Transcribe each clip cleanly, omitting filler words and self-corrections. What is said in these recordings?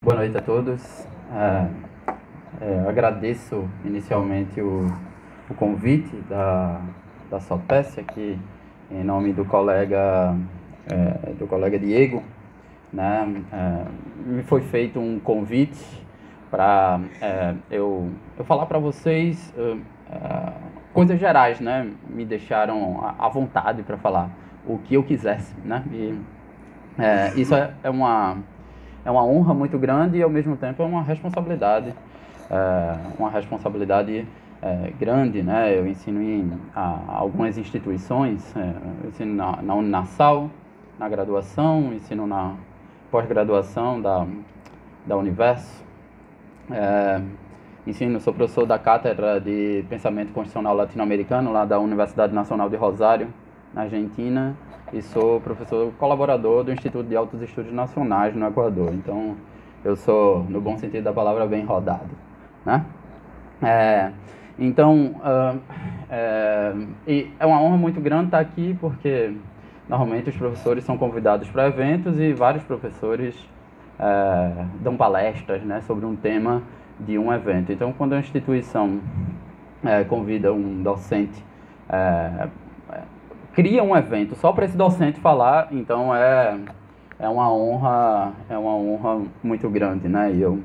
Boa noite a todos. Eu agradeço inicialmente o convite da Sopesc aqui em nome do colega Diego, né? Me foi feito um convite para eu falar para vocês coisas gerais, né? Me deixaram à vontade para falar o que eu quisesse, né? E isso é uma honra muito grande e ao mesmo tempo é uma responsabilidade grande, né? Eu ensino em algumas instituições, eu ensino na Uninasal, na graduação, ensino na pós-graduação da Universo, sou professor da Cátedra de Pensamento Constitucional Latino-Americano, lá da Universidade Nacional de Rosário, na Argentina, e sou professor colaborador do Instituto de Altos Estudos Nacionais no Equador. Então, eu sou, no bom sentido da palavra, bem rodado, né? E é uma honra muito grande estar aqui, porque normalmente os professores são convidados para eventos e vários professores dão palestras, né, sobre um tema de um evento. Então, quando a instituição convida um docente, cria um evento só para esse docente falar, então é uma honra muito grande, né? E eu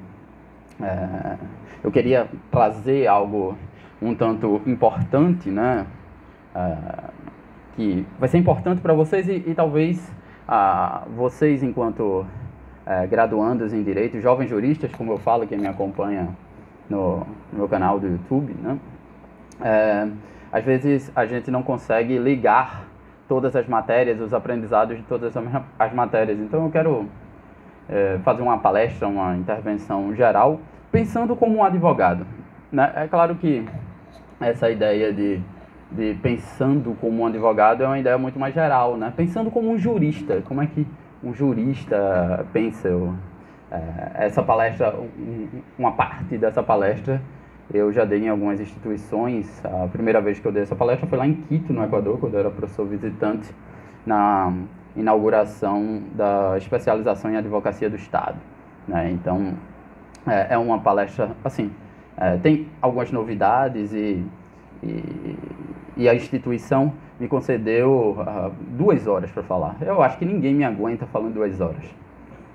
queria trazer algo um tanto importante, né? Que vai ser importante para vocês e talvez vocês, enquanto graduandos em Direito, jovens juristas, como eu falo, quem me acompanha no meu canal do YouTube, né? Às vezes a gente não consegue ligar todas as matérias, os aprendizados de todas as matérias. Então eu quero fazer uma palestra, uma intervenção geral, pensando como um advogado, né? É claro que essa ideia de pensando como um advogado é uma ideia muito mais geral, né? Pensando como um jurista, como é que um jurista pensa? Essa palestra, uma parte dessa palestra, eu já dei em algumas instituições. A primeira vez que eu dei essa palestra foi lá em Quito, no Equador, quando eu era professor visitante, na inauguração da especialização em advocacia do Estado, né? Então, é uma palestra, assim, tem algumas novidades e a instituição me concedeu 2 horas para falar. Eu acho que ninguém me aguenta falando 2 horas,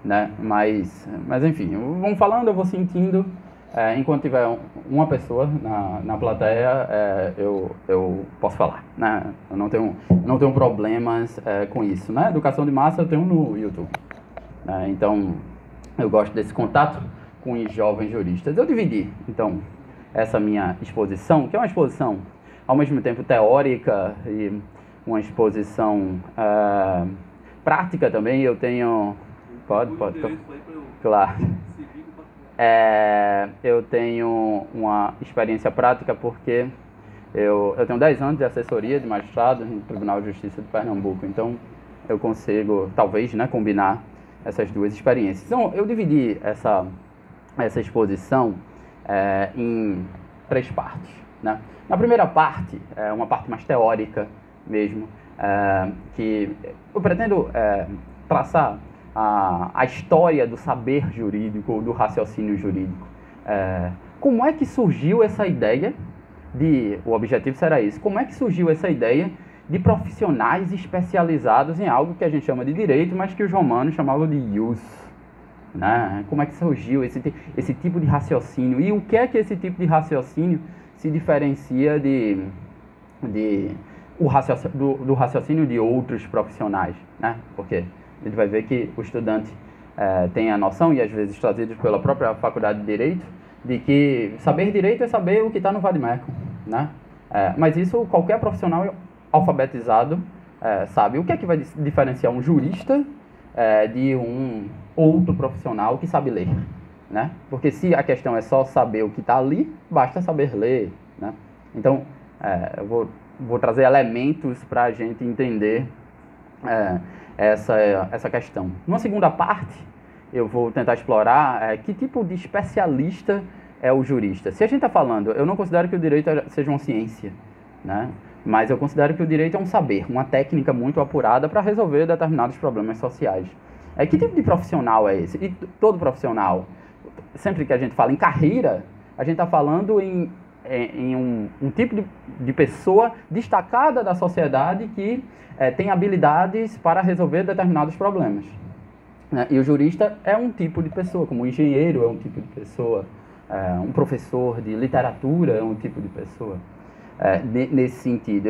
né? Mas enfim, vamos falando, eu vou sentindo. Enquanto tiver uma pessoa na plateia, eu posso falar, né? Eu não tenho problemas com isso, né? Educação de massa eu tenho no YouTube, né? Então, eu gosto desse contato com os jovens juristas. Eu dividi, então, essa minha exposição, que é uma exposição ao mesmo tempo teórica e uma exposição prática também. Eu tenho... Pode. Claro. Eu tenho uma experiência prática porque eu tenho 10 anos de assessoria de magistrado no Tribunal de Justiça de Pernambuco, então eu consigo, talvez, né, combinar essas duas experiências. Então, eu dividi essa exposição em 3 partes, né? Na primeira parte, uma parte mais teórica mesmo, que eu pretendo traçar a história do saber jurídico, do raciocínio jurídico. Como é que surgiu essa ideia o objetivo será esse, como é que surgiu essa ideia de profissionais especializados em algo que a gente chama de direito, mas que os romanos chamavam de ius, né? Como é que surgiu esse tipo de raciocínio e o que é que esse tipo de raciocínio se diferencia do raciocínio de outros profissionais, né? Porque a gente vai ver que o estudante tem a noção, e às vezes trazido pela própria faculdade de Direito, de que saber Direito é saber o que está no vade-mecum, né? Mas isso qualquer profissional alfabetizado sabe. O que é que vai diferenciar um jurista de um outro profissional que sabe ler, né? Porque se a questão é só saber o que está ali, basta saber ler, né? Então, eu vou trazer elementos para a gente entender essa questão. Numa segunda parte, eu vou tentar explorar que tipo de especialista é o jurista. Se a gente está falando, eu não considero que o direito seja uma ciência, né? Mas eu considero que o direito é um saber, uma técnica muito apurada para resolver determinados problemas sociais. Que tipo de profissional é esse? E todo profissional, sempre que a gente fala em carreira, a gente está falando em um tipo de pessoa destacada da sociedade que tem habilidades para resolver determinados problemas. Né? E o jurista é um tipo de pessoa, como o engenheiro é um tipo de pessoa, um professor de literatura é um tipo de pessoa. Nesse sentido,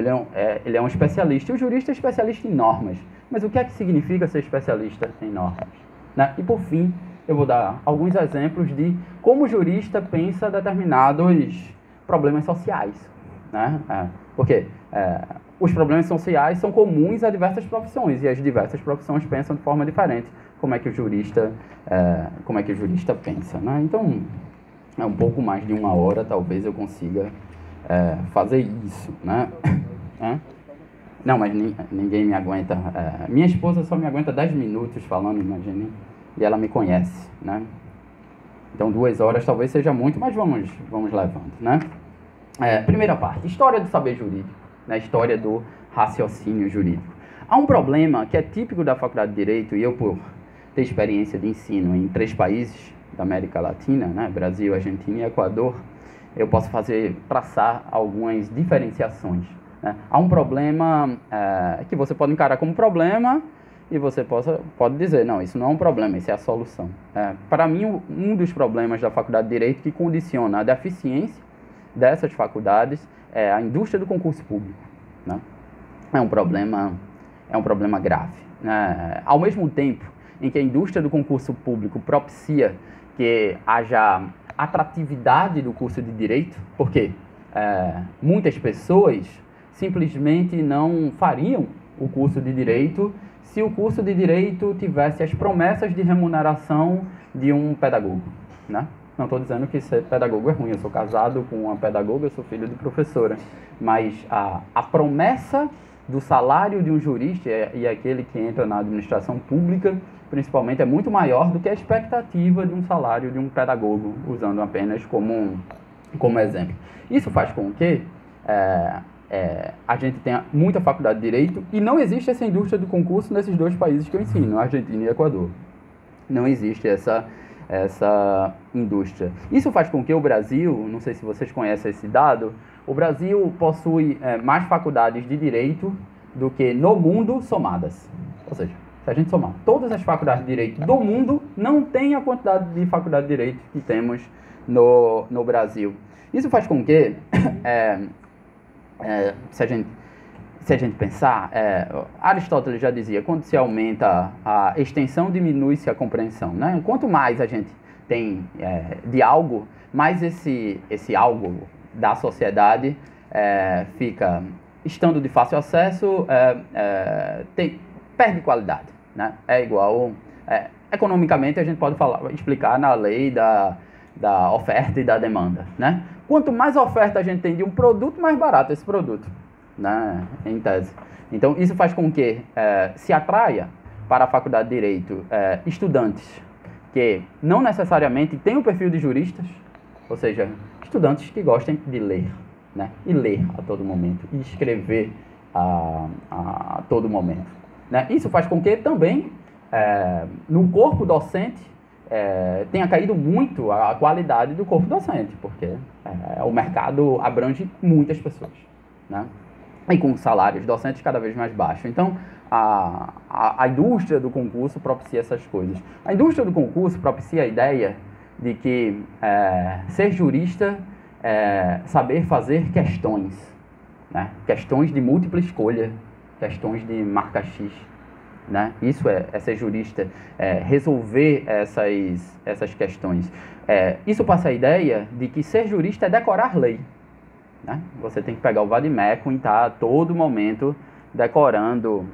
ele é um especialista. E o jurista é especialista em normas. Mas o que é que significa ser especialista em normas? Né? E por fim, eu vou dar alguns exemplos de como o jurista pensa determinados problemas sociais. Né? Porque os problemas sociais são comuns a diversas profissões, e as diversas profissões pensam de forma diferente como é que o jurista pensa. Né? Então, é um pouco mais de 1 hora, talvez eu consiga fazer isso. Né? Não, mas ninguém me aguenta. Minha esposa só me aguenta 10 minutos falando, imagine, e ela me conhece. Né? Então 2 horas talvez seja muito, mas vamos levando. Né? Primeira parte, história do saber jurídico, né? História do raciocínio jurídico. Há um problema que é típico da Faculdade de Direito, e eu, por ter experiência de ensino em 3 países da América Latina, né? Brasil, Argentina e Equador, eu posso traçar algumas diferenciações. Né? Há um problema que você pode encarar como problema e você pode dizer, não, isso não é um problema, isso é a solução. Para mim, um dos problemas da Faculdade de Direito que condiciona a deficiência dessas faculdades é a indústria do concurso público. Né? É um problema grave. Né? Ao mesmo tempo em que a indústria do concurso público propicia que haja atratividade do curso de Direito, porque muitas pessoas simplesmente não fariam o curso de Direito se o curso de Direito tivesse as promessas de remuneração de um pedagogo. Né? Não estou dizendo que ser pedagogo é ruim, eu sou casado com uma pedagoga, eu sou filho de professora, mas a promessa do salário de um jurista e aquele que entra na administração pública, principalmente, é muito maior do que a expectativa de um salário de um pedagogo, usando apenas como exemplo. Isso faz com que a gente tenha muita faculdade de Direito e não existe essa indústria do concurso nesses 2 países que eu ensino, Argentina e Equador. Não existe essa indústria. Isso faz com que o Brasil, não sei se vocês conhecem esse dado, o Brasil possui mais faculdades de Direito do que no mundo somadas. Ou seja, se a gente somar todas as faculdades de Direito do mundo, não tem a quantidade de faculdade de Direito que temos no Brasil. Isso faz com que, se a gente pensar, Aristóteles já dizia, quando se aumenta a extensão, diminui-se a compreensão. Né? Quanto mais a gente tem de algo, mais esse algo da sociedade fica, estando de fácil acesso, perde qualidade. Né? É igual, economicamente a gente pode explicar na lei da oferta e da demanda. Né? Quanto mais oferta a gente tem de um produto, mais barato esse produto. Né? Em tese. Então, isso faz com que se atraia para a Faculdade de Direito estudantes que não necessariamente têm o perfil de juristas, ou seja, estudantes que gostem de ler, né? E ler a todo momento, e escrever a todo momento. Né? Isso faz com que também, no corpo docente, tenha caído muito a qualidade do corpo docente, porque o mercado abrange muitas pessoas. Né? E com salários docentes cada vez mais baixos. Então, a indústria do concurso propicia essas coisas. A indústria do concurso propicia a ideia de que ser jurista é saber fazer questões, né? Questões de múltipla escolha, questões de marca X. Né? Isso é ser jurista, resolver essas questões. Isso passa a ideia de que ser jurista é decorar lei. Né? Você tem que pegar o vade-mecum e estar a todo momento decorando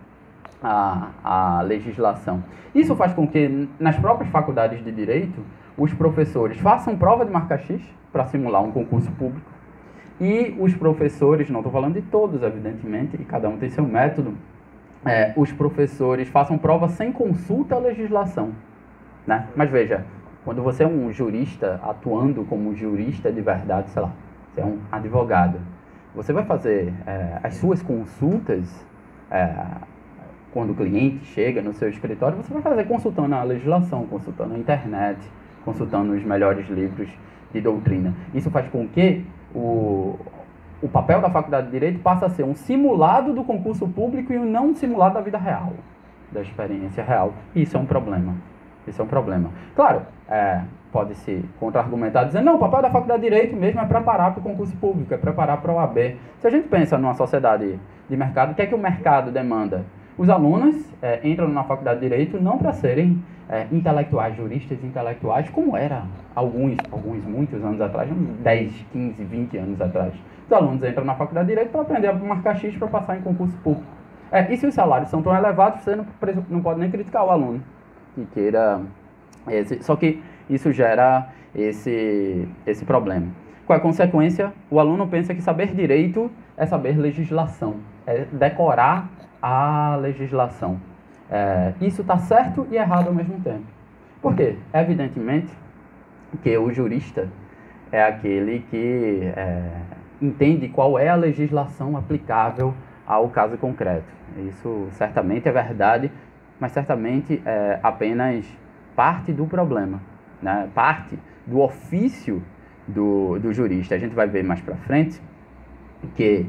a legislação. Isso faz com que, nas próprias faculdades de Direito, os professores façam prova de marca X para simular um concurso público. E os professores, não estou falando de todos, evidentemente, e cada um tem seu método, os professores façam prova sem consulta à legislação. Né? Mas veja, quando você é um jurista atuando como jurista de verdade, sei lá, você é um advogado, você vai fazer as suas consultas quando o cliente chega no seu escritório, você vai fazer consultando a legislação, consultando a internet, consultando os melhores livros de doutrina. Isso faz com que o papel da Faculdade de Direito passe a ser um simulado do concurso público e um não simulado da vida real, da experiência real. Isso é um problema. Isso é um problema. Claro, pode-se contra-argumentar dizendo, não, o papel da Faculdade de Direito mesmo é preparar para o concurso público, é preparar para a OAB. Se a gente pensa numa sociedade de mercado, o que é que o mercado demanda? Os alunos entram na Faculdade de Direito não para serem intelectuais, juristas intelectuais, como era muitos anos atrás, 10, 15, 20 anos atrás. Os alunos entram na Faculdade de Direito para aprender a marcar X para passar em concurso público. E se os salários são tão elevados, você não pode nem criticar o aluno que queira... Só que isso gera esse problema. Qual é a consequência? O aluno pensa que saber direito é saber legislação, é decorar a legislação. Isso está certo e errado ao mesmo tempo. Por quê? Evidentemente que o jurista é aquele que entende qual é a legislação aplicável ao caso concreto. Isso certamente é verdade, mas certamente é apenas parte do problema, né? Parte do ofício do jurista. A gente vai ver mais para frente que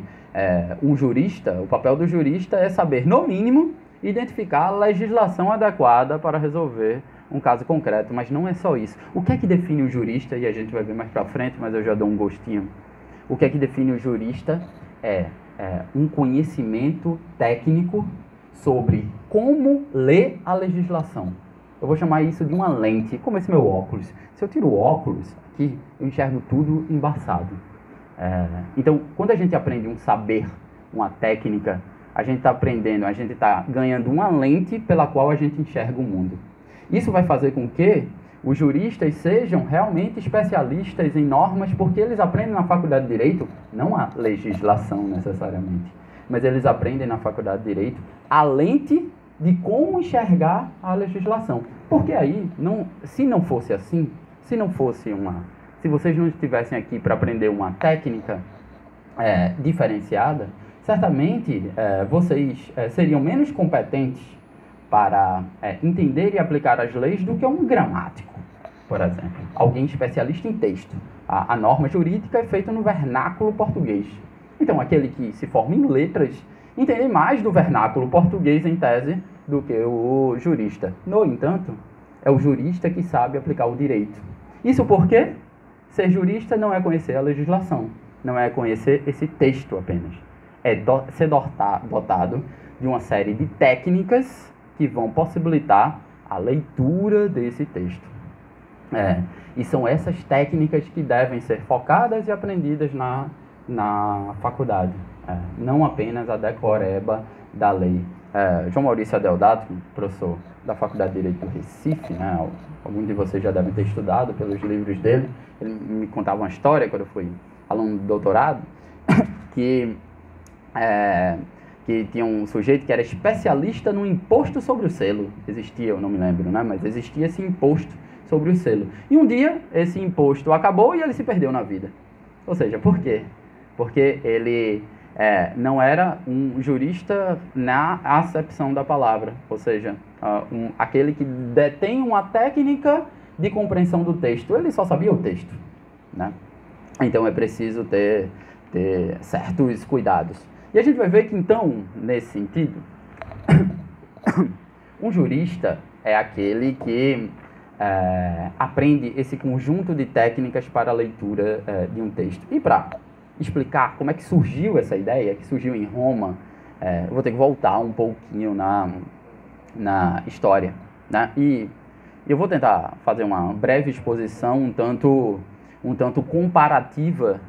o papel do jurista é saber, no mínimo, identificar a legislação adequada para resolver um caso concreto, mas não é só isso. O que é que define o jurista? E a gente vai ver mais para frente, mas eu já dou um gostinho. O que é que define o jurista é um conhecimento técnico sobre como ler a legislação. Eu vou chamar isso de uma lente, como esse meu óculos. Se eu tiro o óculos aqui, eu enxergo tudo embaçado. Então, quando a gente aprende um saber, uma técnica, a gente está ganhando uma lente pela qual a gente enxerga o mundo. Isso vai fazer com que os juristas sejam realmente especialistas em normas, porque eles aprendem na Faculdade de Direito, não a legislação necessariamente, mas eles aprendem na Faculdade de Direito a lente de como enxergar a legislação. Porque aí, se não fosse assim, se vocês não estivessem aqui para aprender uma técnica diferenciada, certamente vocês seriam menos competentes para entender e aplicar as leis do que um gramático, por exemplo. Alguém especialista em texto. A norma jurídica é feita no vernáculo português. Então, aquele que se forma em letras entende mais do vernáculo português, em tese, do que o jurista. No entanto, é o jurista que sabe aplicar o direito. Isso porque ser jurista não é conhecer a legislação, não é conhecer esse texto apenas. É ser dotado de uma série de técnicas que vão possibilitar a leitura desse texto. E são essas técnicas que devem ser focadas e aprendidas na faculdade. Não apenas a decoreba da lei. João Maurício Adeodato, professor da Faculdade de Direito do Recife, né? Alguns de vocês já devem ter estudado pelos livros dele. Ele me contava uma história quando eu fui aluno do doutorado, que tinha um sujeito que era especialista no imposto sobre o selo. Existia, eu não me lembro, né? Mas existia esse imposto sobre o selo. E um dia esse imposto acabou e ele se perdeu na vida. Ou seja, por quê? Porque ele não era um jurista na acepção da palavra. Ou seja, aquele que detém uma técnica de compreensão do texto. Ele só sabia o texto, né? Então é preciso ter certos cuidados. E a gente vai ver que, então, nesse sentido, um jurista é aquele que aprende esse conjunto de técnicas para a leitura de um texto. E para explicar como é que surgiu essa ideia, que surgiu em Roma, eu vou ter que voltar um pouquinho na história, né? E eu vou tentar fazer uma breve exposição um tanto comparativa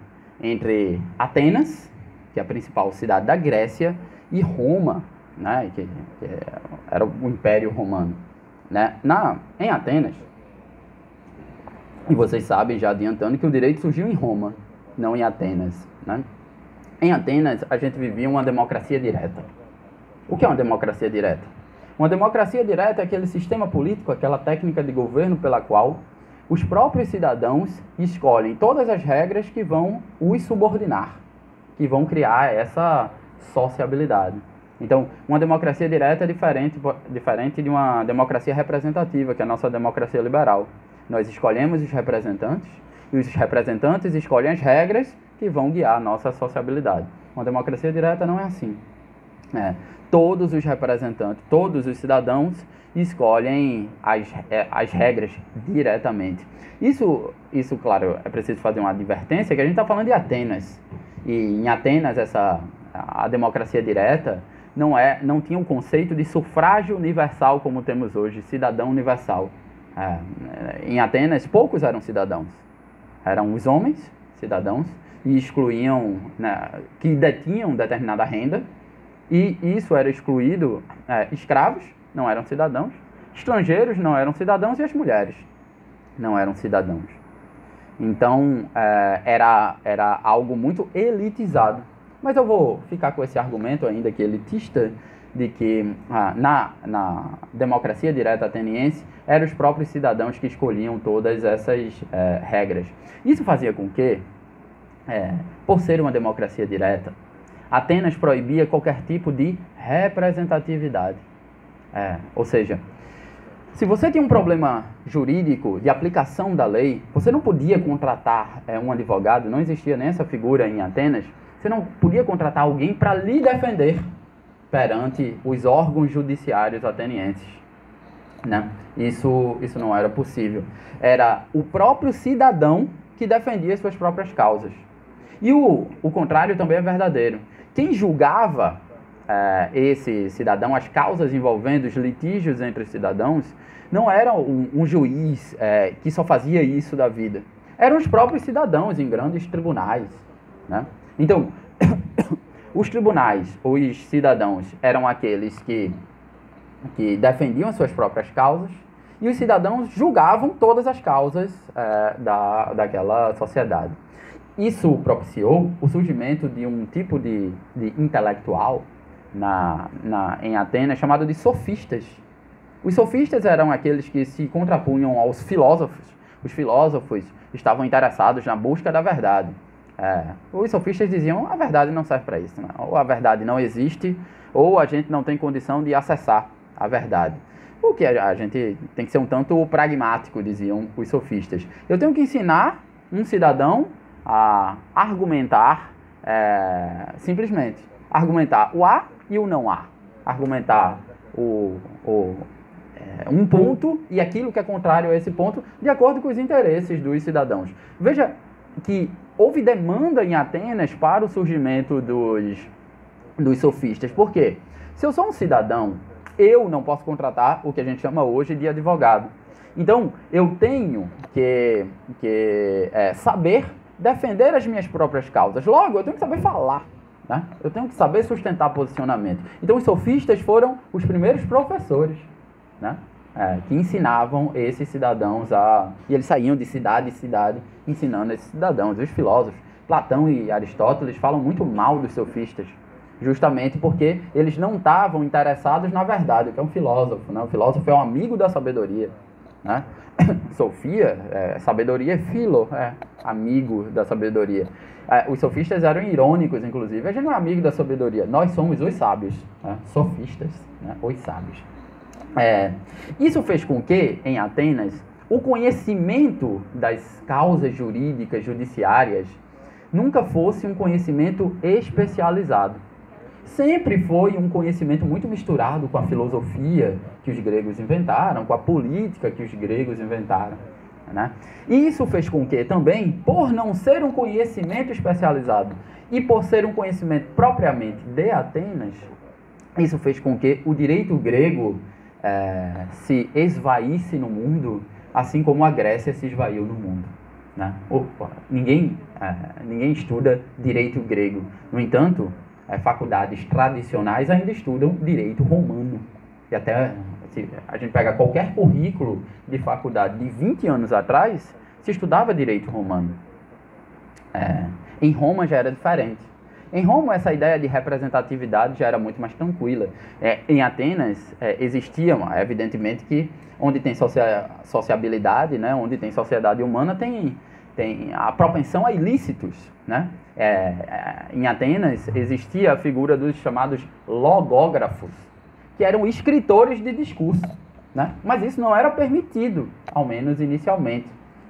entre Atenas, que é a principal cidade da Grécia, e Roma, né, que era o Império Romano, né? Em Atenas, e vocês sabem, já adiantando, que o direito surgiu em Roma, não em Atenas, né? Em Atenas, a gente vivia uma democracia direta. O que é uma democracia direta? Uma democracia direta é aquele sistema político, aquela técnica de governo pela qual os próprios cidadãos escolhem todas as regras que vão os subordinar, que vão criar essa sociabilidade. Então, uma democracia direta é diferente de uma democracia representativa, que é a nossa democracia liberal. Nós escolhemos os representantes, e os representantes escolhem as regras que vão guiar a nossa sociabilidade. Uma democracia direta não é assim. Todos os representantes, todos os cidadãos escolhem as regras diretamente. Isso, claro, é preciso fazer uma advertência, que a gente está falando de Atenas. E em Atenas, a democracia direta não tinha o conceito de sufrágio universal como temos hoje, cidadão universal. Em Atenas, poucos eram cidadãos. Eram os homens, cidadãos, e excluíam, que detinham determinada renda, e isso era excluído, escravos não eram cidadãos, estrangeiros não eram cidadãos e as mulheres não eram cidadãos. Então, era algo muito elitizado. Mas eu vou ficar com esse argumento ainda que elitista, de que na democracia direta ateniense, eram os próprios cidadãos que escolhiam todas essas regras. Isso fazia com que, por ser uma democracia direta, Atenas proibia qualquer tipo de representatividade. Ou seja, se você tinha um problema jurídico de aplicação da lei, você não podia contratar um advogado, não existia nem essa figura em Atenas, você não podia contratar alguém para lhe defender perante os órgãos judiciários atenienses. Isso não era possível. Era o próprio cidadão que defendia suas próprias causas. E o contrário também é verdadeiro. Quem julgava esse cidadão, as causas envolvendo os litígios entre os cidadãos, não era um juiz que só fazia isso da vida. Eram os próprios cidadãos em grandes tribunais. Então, os tribunais, os cidadãos, eram aqueles que defendiam suas próprias causas, e os cidadãos julgavam todas as causas daquela sociedade. Isso propiciou o surgimento de um tipo de intelectual em Atenas chamado de sofistas. Os sofistas eram aqueles que se contrapunham aos filósofos. Os filósofos estavam interessados na busca da verdade. Os sofistas diziam, a verdade não serve para isso, ou a verdade não existe, ou a gente não tem condição de acessar a verdade. O que a gente tem que ser um tanto pragmático, diziam os sofistas. Eu tenho que ensinar um cidadão a argumentar simplesmente. Argumentar o A e o não A. Argumentar um ponto e aquilo que é contrário a esse ponto, de acordo com os interesses dos cidadãos. Veja que houve demanda em Atenas para o surgimento dos sofistas. Por quê? Se eu sou um cidadão, eu não posso contratar o que a gente chama hoje de advogado. Então, eu tenho que saber defender as minhas próprias causas. Logo, eu tenho que saber falar. Eu tenho que saber sustentar posicionamento. Então, os sofistas foram os primeiros professores, que ensinavam esses cidadãos e eles saíam de cidade em cidade ensinando esses cidadãos. Os filósofos, Platão e Aristóteles, falam muito mal dos sofistas, justamente porque eles não estavam interessados na verdade, que é um filósofo. O filósofo é um amigo da sabedoria. Sofia, sabedoria é filo, amigo da sabedoria. Os sofistas eram irônicos, inclusive. A gente não é amigo da sabedoria, nós somos os sábios. Sofistas, os sábios. Isso fez com que, em Atenas, o conhecimento das causas jurídicas, judiciárias, nunca fosse um conhecimento especializado. Sempre foi um conhecimento muito misturado com a filosofia que os gregos inventaram, com a política que os gregos inventaram. E isso fez com que também, por não ser um conhecimento especializado e por ser um conhecimento propriamente de Atenas, isso fez com que o direito grego se esvaísse no mundo, assim como a Grécia se esvaiu no mundo. Ninguém estuda direito grego. No entanto, faculdades tradicionais ainda estudam direito romano. E até, se a gente pega qualquer currículo de faculdade de 20 anos atrás, se estudava direito romano. Em Roma já era diferente. Em Roma, essa ideia de representatividade já era muito mais tranquila. Em Atenas, existia, evidentemente, que onde tem sociabilidade, onde tem sociedade humana, tem tem a propensão a ilícitos, né? Em Atenas existia a figura dos chamados logógrafos, que eram escritores de discurso, né? Mas isso não era permitido, ao menos inicialmente,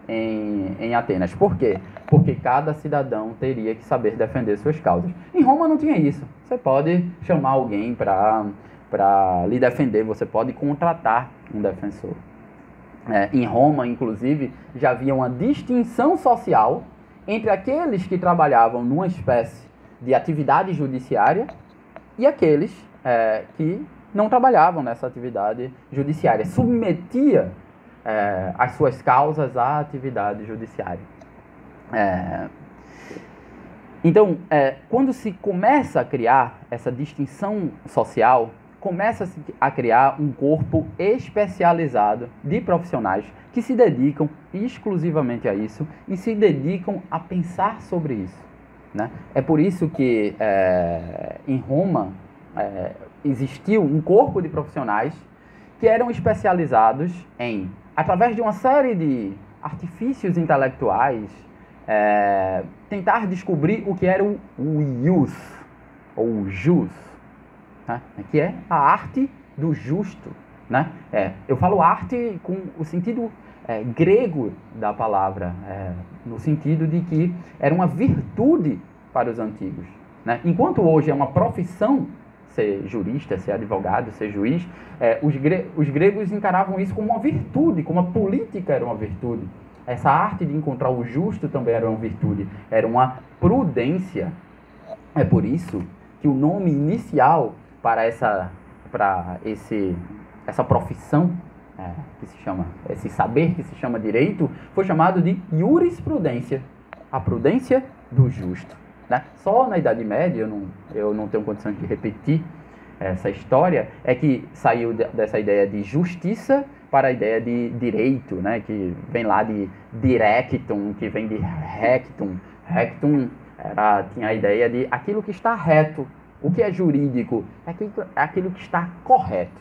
em Atenas. Por quê? Porque cada cidadão teria que saber defender suas causas. Em Roma não tinha isso. Você pode chamar alguém para lhe defender, você pode contratar um defensor. Em Roma, inclusive, já havia uma distinção social entre aqueles que trabalhavam numa espécie de atividade judiciária e aqueles que não trabalhavam nessa atividade judiciária. Submetia as suas causas à atividade judiciária. Então, quando se começa a criar essa distinção social, começa-se a criar um corpo especializado de profissionais que se dedicam exclusivamente a isso e se dedicam a pensar sobre isso, né? É por isso que em Roma existiu um corpo de profissionais que eram especializados em, através de uma série de artifícios intelectuais, tentar descobrir o que era o ius, ou o jus, né? Que é a arte do justo, né? Eu falo arte com o sentido grego da palavra, no sentido de que era uma virtude para os antigos, né? Enquanto hoje é uma profissão ser jurista, ser advogado, ser juiz, os gregos encaravam isso como uma virtude, como a política era uma virtude. Essa arte de encontrar o justo também era uma virtude, era uma prudência. É por isso que o nome inicial para essa profissão, que se chama, esse saber que se chama direito, foi chamado de jurisprudência, a prudência do justo, né? Só na Idade Média, eu não tenho condições de repetir essa história, é que saiu dessa ideia de justiça para a ideia de direito, né? Que vem lá de directum, que vem de rectum. Rectum tinha a ideia de aquilo que está reto. O que é jurídico? É aquilo que está correto.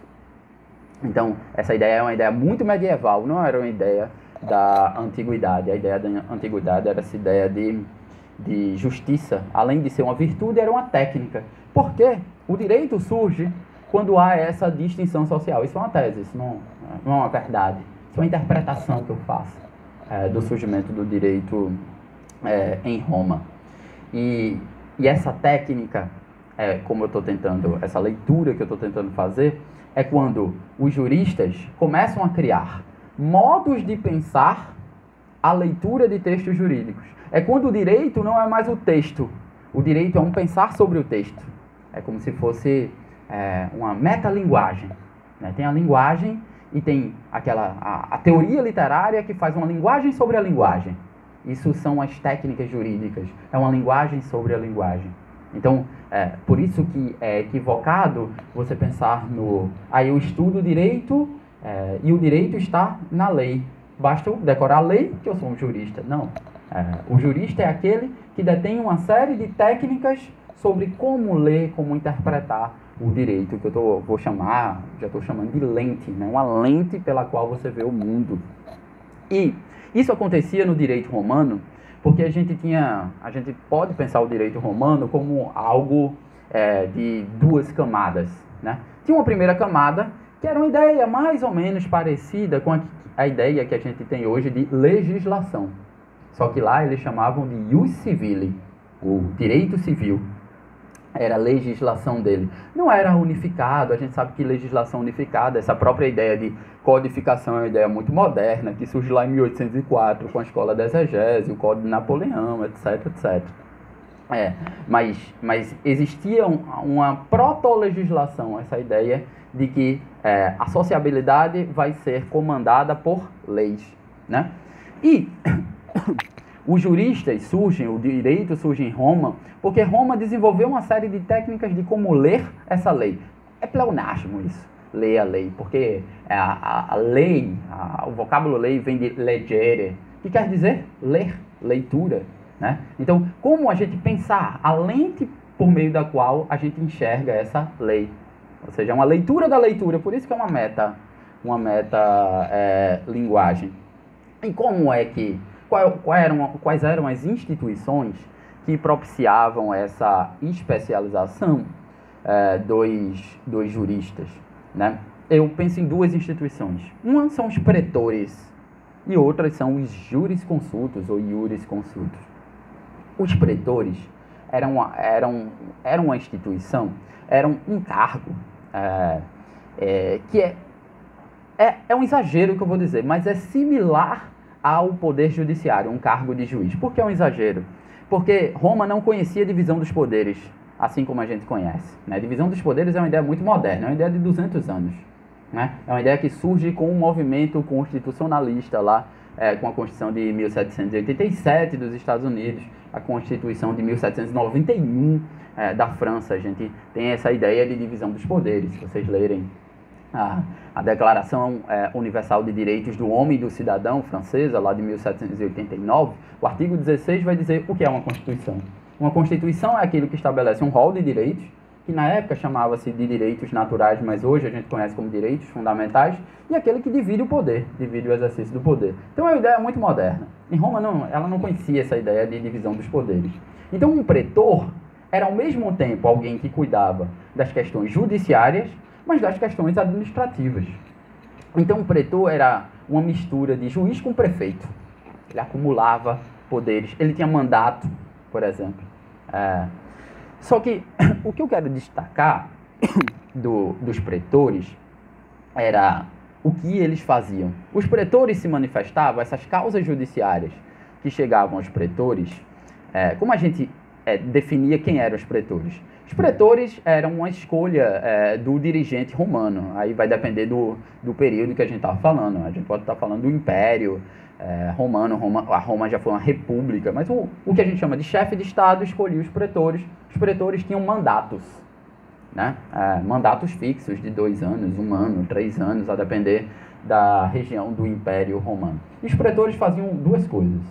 Então, essa ideia é uma ideia muito medieval, não era uma ideia da antiguidade. A ideia da antiguidade era essa ideia de justiça. Além de ser uma virtude, era uma técnica. Por quê? O direito surge quando há essa distinção social. Isso é uma tese, isso não é uma verdade. Isso é uma interpretação que eu faço do surgimento do direito em Roma. E essa técnica, como eu estou tentando, essa leitura que eu estou tentando fazer, é quando os juristas começam a criar modos de pensar a leitura de textos jurídicos. É quando o direito não é mais o texto, o direito é um pensar sobre o texto. É como se fosse uma metalinguagem, né? Tem a linguagem e tem a teoria literária que faz uma linguagem sobre a linguagem. Isso são as técnicas jurídicas, é uma linguagem sobre a linguagem. Então, por isso que é equivocado você pensar eu estudo direito e o direito está na lei. Basta eu decorar a lei que eu sou um jurista. Não. O jurista é aquele que detém uma série de técnicas sobre como ler, como interpretar o direito, que eu já estou chamando de lente, né? Uma lente pela qual você vê o mundo. E isso acontecia no direito romano, porque a gente pode pensar o direito romano como algo de duas camadas, né? Tinha uma primeira camada, que era uma ideia mais ou menos parecida com a ideia que a gente tem hoje de legislação. Só que lá eles chamavam de ius civile, o direito civil. Era a legislação dele. Não era unificado, a gente sabe que legislação unificada, essa própria ideia de codificação é uma ideia muito moderna, que surge lá em 1804 com a escola da exegese, o Código de Napoleão, etc, etc. Mas existia uma proto-legislação, essa ideia de que a sociabilidade vai ser comandada por leis, né? E os juristas surgem, o direito surge em Roma, porque Roma desenvolveu uma série de técnicas de como ler essa lei. É pleonasmo isso, ler a lei, porque a lei, o vocábulo lei vem de legere, que quer dizer ler, leitura, né? Então, como a gente pensar a lente por meio da qual a gente enxerga essa lei? Ou seja, é uma leitura da leitura, por isso que é uma meta linguagem. E como é que quais eram as instituições que propiciavam essa especialização dos juristas, né? Eu penso em duas instituições. Uma são os pretores e outras são os jurisconsultos ou jurisconsultos. Os pretores eram uma instituição, eram um cargo que é um exagero que eu vou dizer, mas é similar ao poder judiciário, um cargo de juiz. Por que é um exagero? Porque Roma não conhecia a divisão dos poderes, assim como a gente conhece, né? A divisão dos poderes é uma ideia muito moderna, é uma ideia de 200 anos. Né? É uma ideia que surge com um movimento constitucionalista lá, com a Constituição de 1787 dos Estados Unidos, a Constituição de 1791 da França. A gente tem essa ideia de divisão dos poderes. Se vocês lerem a Declaração Universal de Direitos do Homem e do Cidadão francesa, lá de 1789, o artigo 16 vai dizer o que é uma Constituição. Uma Constituição é aquilo que estabelece um rol de direitos, que na época chamava-se de direitos naturais, mas hoje a gente conhece como direitos fundamentais, e aquele que divide o poder, divide o exercício do poder. Então é uma ideia muito moderna. Em Roma, ela não conhecia essa ideia de divisão dos poderes. Então um pretor era ao mesmo tempo alguém que cuidava das questões judiciárias, mas das questões administrativas. Então o pretor era uma mistura de juiz com prefeito. Ele acumulava poderes, ele tinha mandato, por exemplo. Só que o que eu quero destacar dos pretores era o que eles faziam. Os pretores se manifestavam, essas causas judiciárias que chegavam aos pretores, como a gente definia quem eram os pretores? Os pretores eram uma escolha do dirigente romano, aí vai depender do período que a gente estava falando. A gente pode estar falando do Império Romano, a Roma já foi uma república, mas o que a gente chama de chefe de Estado escolhia os pretores. Os pretores tinham mandatos, né? Mandatos fixos de 2 anos, 1 ano, 3 anos, a depender da região do Império Romano. E os pretores faziam duas coisas.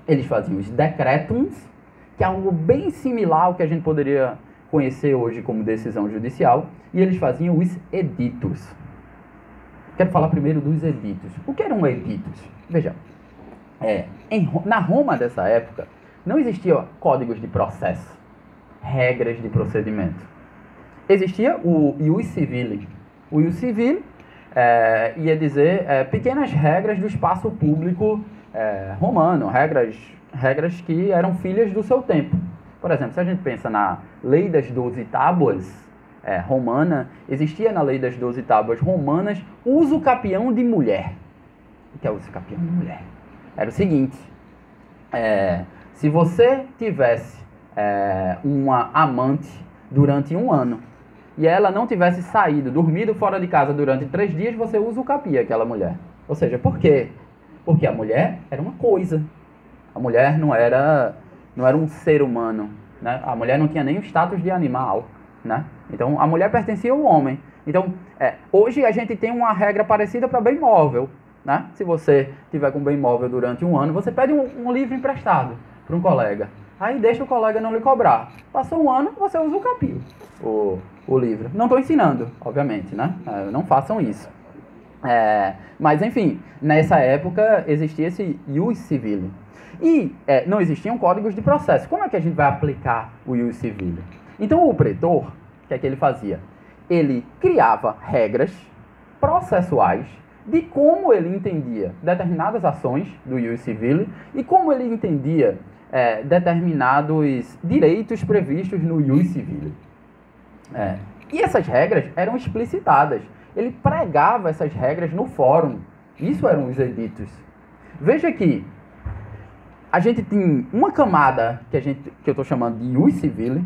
Eles faziam os decretums, que é algo bem similar ao que a gente poderia conhecer hoje como decisão judicial, e eles faziam os editos. Quero falar primeiro dos editos. O que eram editos? Veja, na Roma dessa época, não existiam códigos de processo, regras de procedimento. Existia o ius civile. O ius civile ia dizer pequenas regras do espaço público romano, regras que eram filhas do seu tempo. Por exemplo, se a gente pensa na Lei das 12 Tábuas romana, existia na Lei das 12 Tábuas romanas uso capião de mulher. O que é uso capião de mulher? Era o seguinte, se você tivesse uma amante durante 1 ano e ela não tivesse dormido fora de casa durante 3 dias, você usa o capia, aquela mulher. Ou seja, por quê? Porque a mulher era uma coisa. A mulher não era um ser humano, né? A mulher não tinha nem o status de animal, né? Então, a mulher pertencia ao homem. Então, hoje a gente tem uma regra parecida para bem móvel, né? Se você tiver com bem móvel durante 1 ano, você pede um livro emprestado para um colega. Aí deixa o colega não lhe cobrar. Passou 1 ano, você usa o capio, o livro. Não estou ensinando, obviamente, né? Não façam isso. Mas, enfim, nessa época existia esse ius civile. E não existiam códigos de processo. Como é que a gente vai aplicar o ius civile? Então, o pretor, o que é que ele fazia? Ele criava regras processuais de como ele entendia determinadas ações do ius civile e como ele entendia determinados direitos previstos no ius civile. E essas regras eram explicitadas. Ele pregava essas regras no fórum. Isso eram os editos. Veja que a gente tem uma camada que eu estou chamando de ius civile,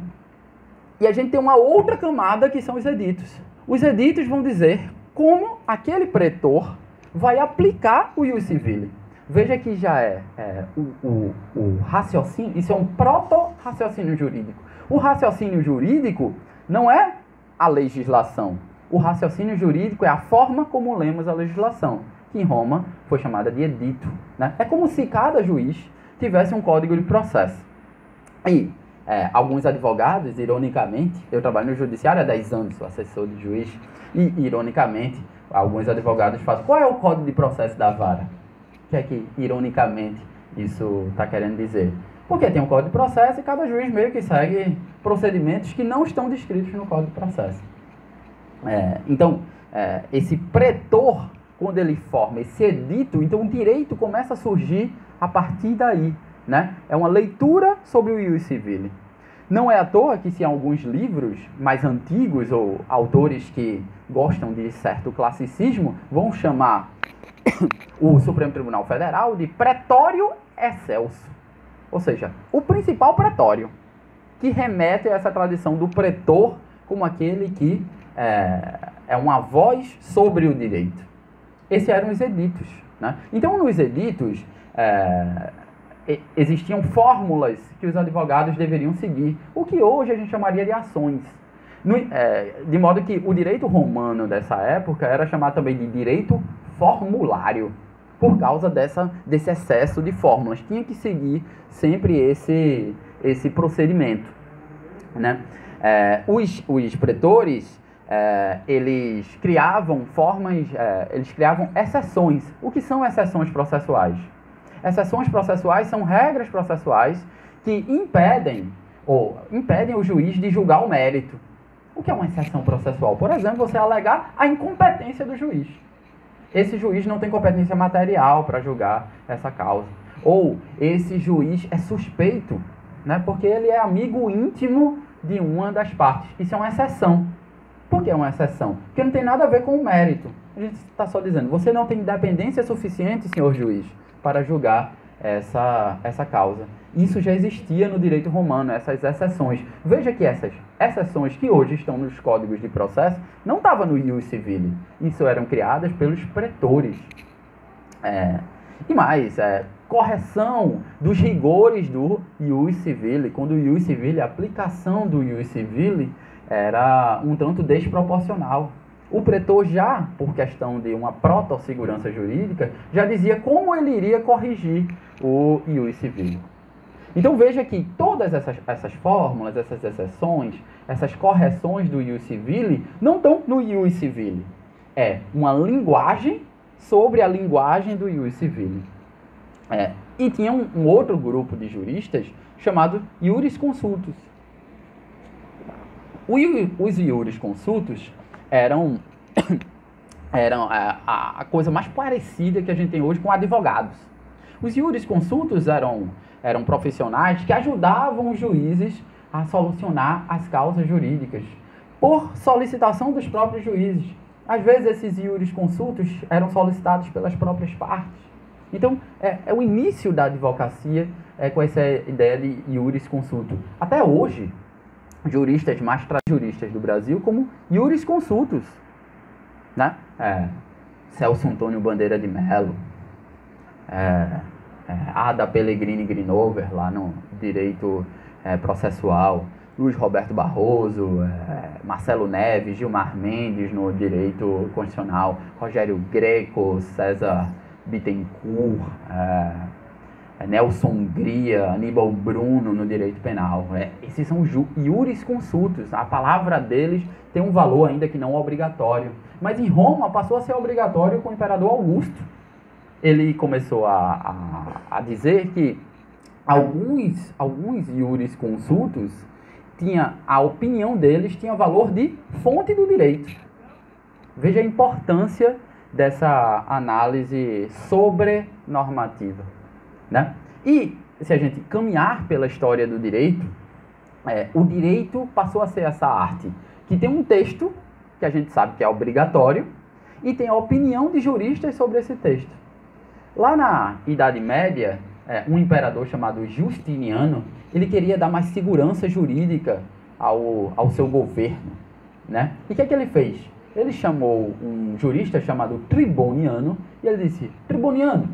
e a gente tem uma outra camada que são os editos. Os editos vão dizer como aquele pretor vai aplicar o ius civile. Veja que já o raciocínio, isso é um proto-raciocínio jurídico. O raciocínio jurídico não é a legislação. O raciocínio jurídico é a forma como lemos a legislação, que em Roma foi chamada de edito, né? É como se cada juiz tivesse um código de processo. E alguns advogados, ironicamente, eu trabalho no judiciário há 10 anos, sou assessor de juiz, e ironicamente, alguns advogados fazem, qual é o código de processo da vara? Que é que, ironicamente, isso está querendo dizer? Porque tem um Código de Processo e cada juiz meio que segue procedimentos que não estão descritos no Código de Processo. Então, esse pretor, quando ele forma esse edito, então o direito começa a surgir a partir daí, né? É uma leitura sobre o ius civile. Não é à toa que se alguns livros mais antigos ou autores que gostam de certo classicismo vão chamar o Supremo Tribunal Federal de pretório excelso. Ou seja, o principal pretório, que remete a essa tradição do pretor como aquele que é uma voz sobre o direito. Esses eram os editos, né? Então, nos editos, existiam fórmulas que os advogados deveriam seguir, o que hoje a gente chamaria de ações. De modo que o direito romano dessa época era chamado também de direito formulário, por causa desse excesso de fórmulas. Tinha que seguir sempre esse procedimento, né? Os pretores, eles criavam eles criavam exceções. O que são exceções processuais? Exceções processuais são regras processuais que impedem o juiz de julgar o mérito. O que é uma exceção processual? Por exemplo, você alegar a incompetência do juiz. Esse juiz não tem competência material para julgar essa causa. Ou esse juiz é suspeito, né, porque ele é amigo íntimo de uma das partes. Isso é uma exceção. Por que é uma exceção? Porque não tem nada a ver com o mérito. A gente está só dizendo, você não tem independência suficiente, senhor juiz, para julgar essa causa. Isso já existia no direito romano, essas exceções. Veja que essas exceções que hoje estão nos códigos de processo não estavam no ius civile. Isso eram criadas pelos pretores. E mais, correção dos rigores do ius civile. Quando o ius civile, a aplicação do ius civile era um tanto desproporcional. O pretor já, por questão de uma protossegurança jurídica, já dizia como ele iria corrigir o ius civile. Então veja que todas essas fórmulas, essas exceções, essas correções do ius civile não estão no ius civile. É uma linguagem sobre a linguagem do ius civile. E tinha um outro grupo de juristas chamado jurisconsultos. Os jurisconsultos eram a coisa mais parecida que a gente tem hoje com advogados. Os jurisconsultos eram profissionais que ajudavam os juízes a solucionar as causas jurídicas por solicitação dos próprios juízes. Às vezes esses jurisconsultos eram solicitados pelas próprias partes. Então, é o início da advocacia com essa ideia de jurisconsulto. Até hoje, juristas mais juristas do Brasil como jurisconsultos, né? Celso Antônio Bandeira de Mello, Ada Pellegrini Grinover, lá no direito processual, Luiz Roberto Barroso, Marcelo Neves, Gilmar Mendes no direito constitucional, Rogério Greco, César Bittencourt, Nelson Hungria, Aníbal Bruno no direito penal. Esses são jurisconsultos. A palavra deles tem um valor ainda que não obrigatório. Mas em Roma passou a ser obrigatório com o imperador Augusto. Ele começou a dizer que alguns jurisconsultos, a opinião deles tinha valor de fonte do direito. Veja a importância dessa análise sobrenormativa, né? E se a gente caminhar pela história do direito, o direito passou a ser essa arte que tem um texto, que a gente sabe que é obrigatório, e tem a opinião de juristas sobre esse texto. Lá na Idade Média, um imperador chamado Justiniano, ele queria dar mais segurança jurídica ao seu governo, né? E o que ele fez? Ele chamou um jurista chamado Triboniano, e ele disse: Triboniano,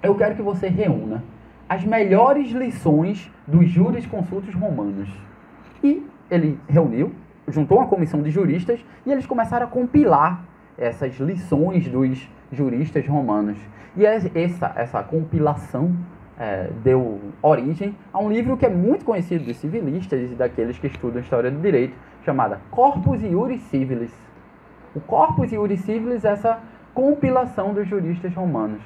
eu quero que você reúna as melhores lições dos jurisconsultos romanos. E ele reuniu, juntou uma comissão de juristas, e eles começaram a compilar essas lições dos juristas romanos. E essa compilação deu origem a um livro que é muito conhecido dos civilistas e daqueles que estudam história do direito, chamada Corpus Iuris Civilis. O Corpus Iuris Civilis é essa compilação dos juristas romanos.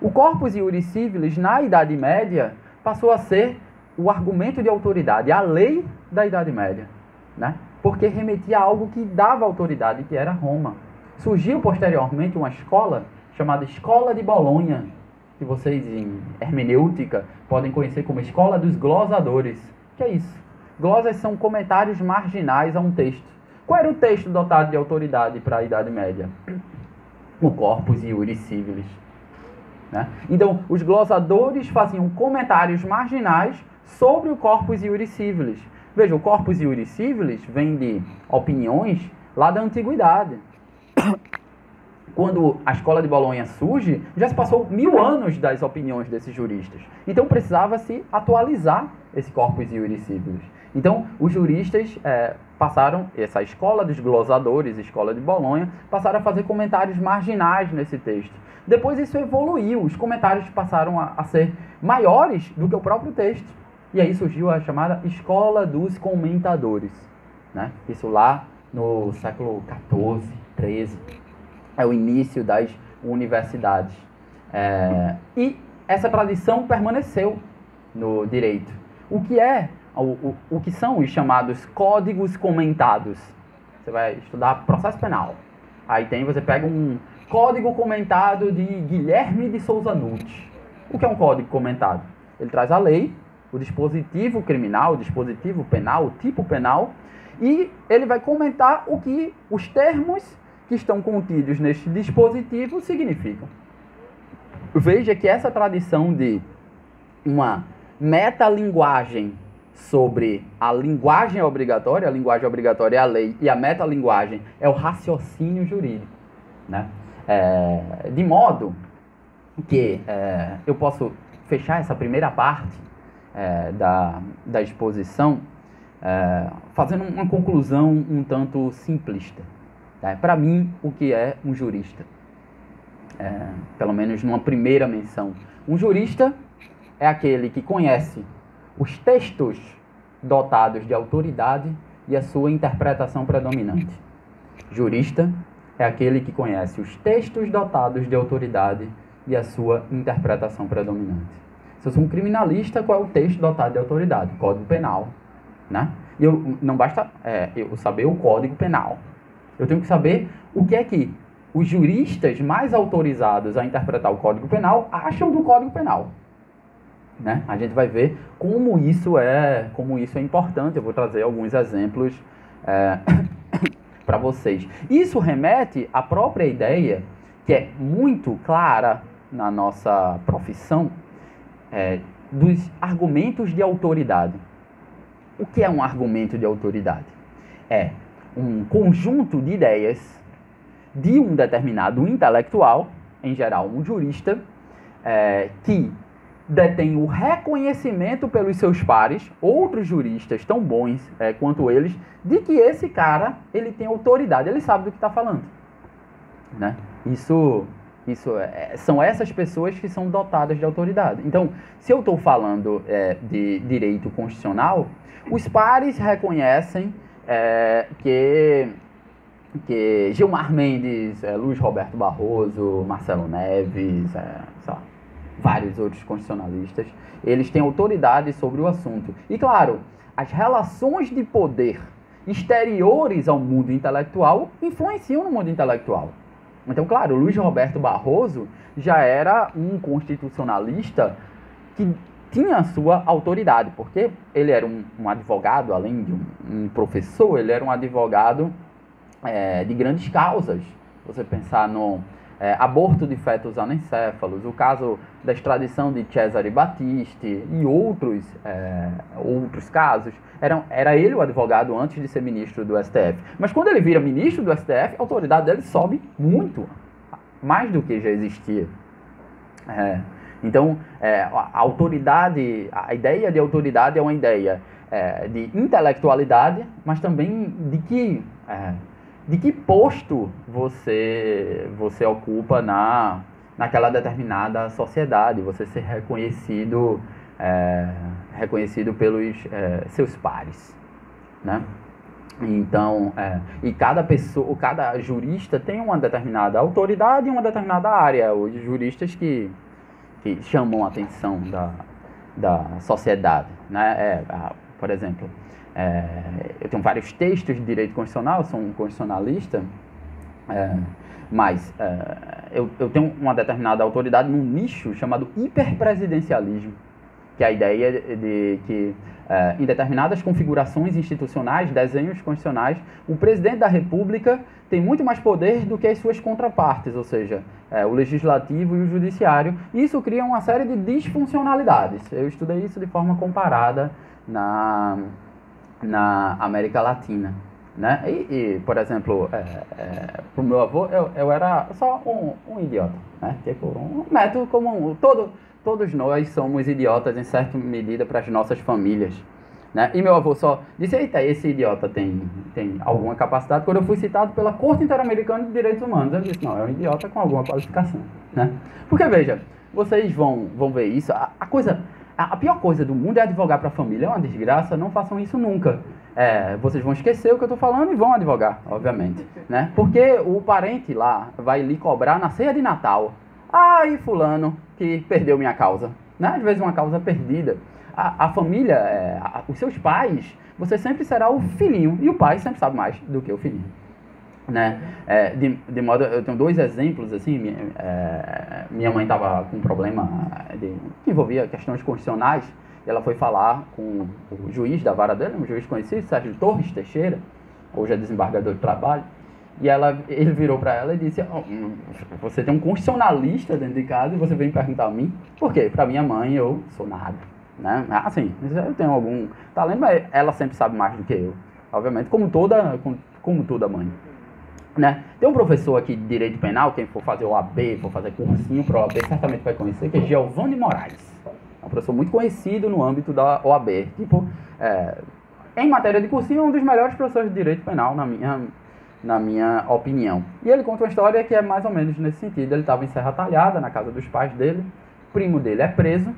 O corpus iuris civilis, na Idade Média, passou a ser o argumento de autoridade, a lei da Idade Média, né? Porque remetia a algo que dava autoridade, que era Roma. Surgiu posteriormente uma escola chamada Escola de Bolonha, que vocês em hermenêutica podem conhecer como Escola dos Glosadores. O que é isso? Glosas são comentários marginais a um texto. Qual era o texto dotado de autoridade para a Idade Média? O Corpus Iuris Civilis, né? Então, os glosadores faziam comentários marginais sobre o Corpus Iuris Civilis. Veja, o Corpus Iuris Civilis vem de opiniões lá da Antiguidade. Quando a Escola de Bolonha surge, já se passou 1000 anos das opiniões desses juristas. Então, precisava se atualizar esse Corpus Iuris Civilis. Então, os juristas passaram, essa escola dos glosadores, Escola de Bolonha, passaram a fazer comentários marginais nesse texto. Depois isso evoluiu, os comentários passaram a ser maiores do que o próprio texto. E aí surgiu a chamada Escola dos Comentadores, né? Isso lá no século XIV, XIII, é o início das universidades. E essa tradição permaneceu no direito. O que são os chamados códigos comentados? Você vai estudar processo penal. Aí você pega um código comentado de Guilherme de Souza Nutt. O que é um código comentado? Ele traz a lei, o dispositivo criminal, o dispositivo penal, o tipo penal, e ele vai comentar o que os termos que estão contidos neste dispositivo significam. Veja que essa tradição de uma metalinguagem sobre a linguagem obrigatória é a lei, e a metalinguagem é o raciocínio jurídico, né? De modo que eu posso fechar essa primeira parte da exposição fazendo uma conclusão um tanto simplista. Para mim, o que é um jurista? Pelo menos numa primeira menção. Um jurista é aquele que conhece os textos dotados de autoridade e a sua interpretação predominante. Jurista é aquele que conhece os textos dotados de autoridade e a sua interpretação predominante. Se eu sou um criminalista, qual é o texto dotado de autoridade? Código Penal, né? E não basta eu saber o Código Penal. Eu tenho que saber o que é que os juristas mais autorizados a interpretar o Código Penal acham do Código Penal, né? A gente vai ver como isso é importante. Eu vou trazer alguns exemplos para vocês. Isso remete à própria ideia, que é muito clara na nossa profissão, dos argumentos de autoridade. O que é um argumento de autoridade? É um conjunto de ideias de um determinado intelectual, em geral um jurista, que detém o reconhecimento pelos seus pares, outros juristas tão bons quanto eles, de que esse cara ele tem autoridade, ele sabe do que está falando, né? São essas pessoas que são dotadas de autoridade. Então, se eu estou falando de direito constitucional, os pares reconhecem que Gilmar Mendes, Luiz Roberto Barroso, Marcelo Neves, vários outros constitucionalistas, eles têm autoridade sobre o assunto. E, claro, as relações de poder exteriores ao mundo intelectual influenciam no mundo intelectual. Então, claro, Luiz Roberto Barroso já era um constitucionalista que tinha a sua autoridade, porque ele era um advogado, além de um professor, ele era um advogado de grandes causas. Você pensar no aborto de fetos anencéfalos, o caso da extradição de Cesare Battisti e outros casos, era ele o advogado antes de ser ministro do STF. Mas quando ele vira ministro do STF, a autoridade dele sobe muito, mais do que já existia. Então, a ideia de autoridade é uma ideia de intelectualidade, mas também de que posto você ocupa naquela determinada sociedade, você ser reconhecido pelos seus pares, né? Então, e cada jurista tem uma determinada autoridade em uma determinada área. Os juristas que que chamam a atenção da sociedade, né? Por exemplo, eu tenho vários textos de direito constitucional, sou um constitucionalista, mas eu tenho uma determinada autoridade num nicho chamado hiperpresidencialismo, que é a ideia de que em determinadas configurações institucionais, desenhos constitucionais, o presidente da República tem muito mais poder do que as suas contrapartes, ou seja, o legislativo e o judiciário. E isso cria uma série de disfuncionalidades. Eu estudei isso de forma comparada na América Latina, né? Por exemplo, para o meu avô, eu era só um idiota, né? Tipo, um método como todos nós somos idiotas em certa medida para as nossas famílias, né? E meu avô só disse: eita, esse idiota tem alguma capacidade. Quando eu fui citado pela Corte Interamericana de Direitos Humanos, eu disse: não, é um idiota com alguma qualificação, né? Porque, veja, vocês vão ver isso. A pior coisa do mundo é advogar para a família. É uma desgraça, não façam isso nunca. Vocês vão esquecer o que eu estou falando e vão advogar, obviamente, né? Porque o parente lá vai lhe cobrar na ceia de Natal: ai, fulano que perdeu minha causa, né? Às vezes uma causa perdida. A família, os seus pais, você sempre será o filhinho, e o pai sempre sabe mais do que o filhinho, né? De modo, eu tenho dois exemplos assim. Minha mãe estava com um problema que envolvia questões constitucionais, e ela foi falar com o juiz da vara dele, um juiz conhecido, Sérgio Torres Teixeira, hoje é desembargador de trabalho. E ele virou para ela e disse: você tem um constitucionalista dentro de casa e você vem perguntar a mim? Por quê? Para minha mãe eu sou nada, né? Assim, eu tenho algum talento, mas ela sempre sabe mais do que eu, obviamente, como toda mãe, né? Tem um professor aqui de Direito Penal, quem for fazer OAB, for fazer cursinho para OAB, certamente vai conhecer, que é Giovanni Moraes. É um professor muito conhecido no âmbito da OAB. Tipo, em matéria de cursinho, é um dos melhores professores de Direito Penal, na minha opinião. E ele conta uma história que é mais ou menos nesse sentido. Ele estava em Serra Talhada, na casa dos pais dele, o primo dele é preso,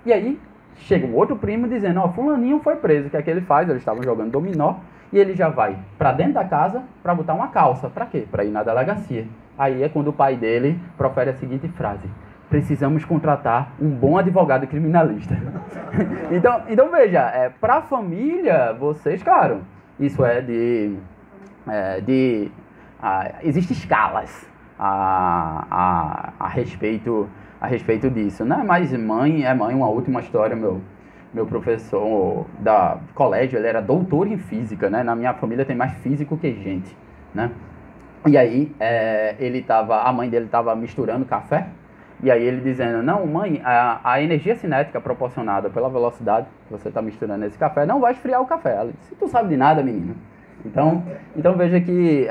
e aí chega um outro primo dizendo: fulaninho foi preso, o que é que ele faz? Eles estavam jogando dominó, e ele já vai para dentro da casa para botar uma calça. Para quê? Para ir na delegacia. Aí é quando o pai dele profere a seguinte frase: precisamos contratar um bom advogado criminalista. então veja, para a família, vocês, claro, isso existem escalas a respeito disso, né? Mas mãe, uma última história. Meu professor da colégio, ele era doutor em física, né? Na minha família tem mais físico que gente, né? E aí a mãe dele estava misturando café, e aí ele dizendo: não, mãe, a energia cinética proporcionada pela velocidade que você está misturando esse café não vai esfriar o café. Ela disse: tu sabe de nada, menino. Então veja que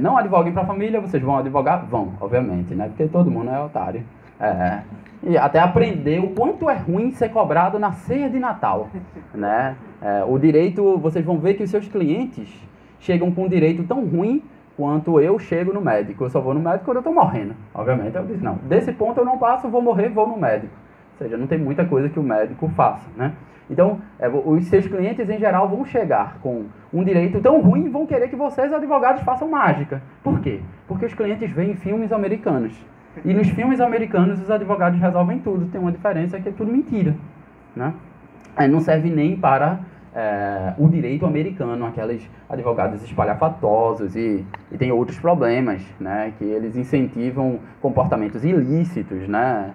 não advoguem para a família. Vocês vão advogar? Vão, obviamente, né? Porque todo mundo é otário. E até aprender o quanto é ruim ser cobrado na ceia de Natal, né? O direito, vocês vão ver que os seus clientes chegam com um direito tão ruim quanto eu chego no médico. Eu só vou no médico quando eu estou morrendo, obviamente. Eu disse: não, desse ponto eu não passo, vou morrer, vou no médico. Ou seja, não tem muita coisa que o médico faça, né? Então, os seus clientes em geral vão chegar com um direito tão ruim e vão querer que vocês, advogados, façam mágica. Por quê? Porque os clientes veem filmes americanos. E nos filmes americanos os advogados resolvem tudo. Tem uma diferença, que é tudo mentira, né? Não serve nem para o direito americano, aqueles advogados espalhafatosos, e tem outros problemas, né? Que eles incentivam comportamentos ilícitos, né?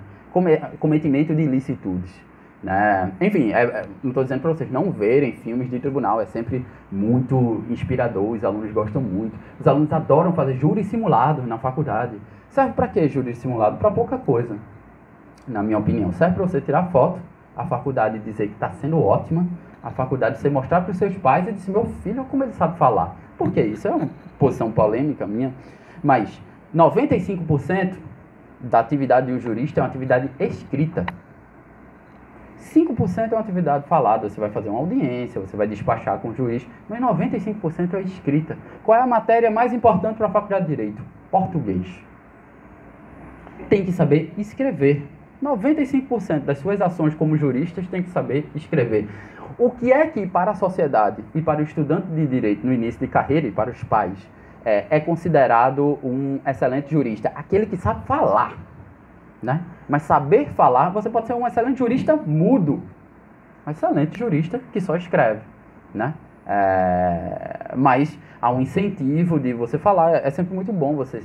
Cometimento de ilicitudes, né? Enfim, não estou dizendo para vocês não verem filmes de tribunal, é sempre muito inspirador, os alunos gostam muito. Os alunos adoram fazer júri simulado na faculdade. Serve para quê júri simulado? Para pouca coisa, na minha opinião. Serve para você tirar foto, a faculdade dizer que está sendo ótima, a faculdade você mostrar para os seus pais e dizer: meu filho, como ele sabe falar. Por quê? Isso é uma posição polêmica minha, mas 95% da atividade de um jurista é uma atividade escrita. 5% é uma atividade falada, você vai fazer uma audiência, você vai despachar com o juiz, mas 95% é escrita. Qual é a matéria mais importante para a faculdade de Direito? Português. Tem que saber escrever. 95% das suas ações como juristas tem que saber escrever. O que é que para a sociedade e para o estudante de Direito no início de carreira e para os pais é considerado um excelente jurista? Aquele que sabe falar. né? Mas saber falar, você pode ser um excelente jurista mudo, um excelente jurista que só escreve, né? Mas há um incentivo de você falar, é sempre muito bom você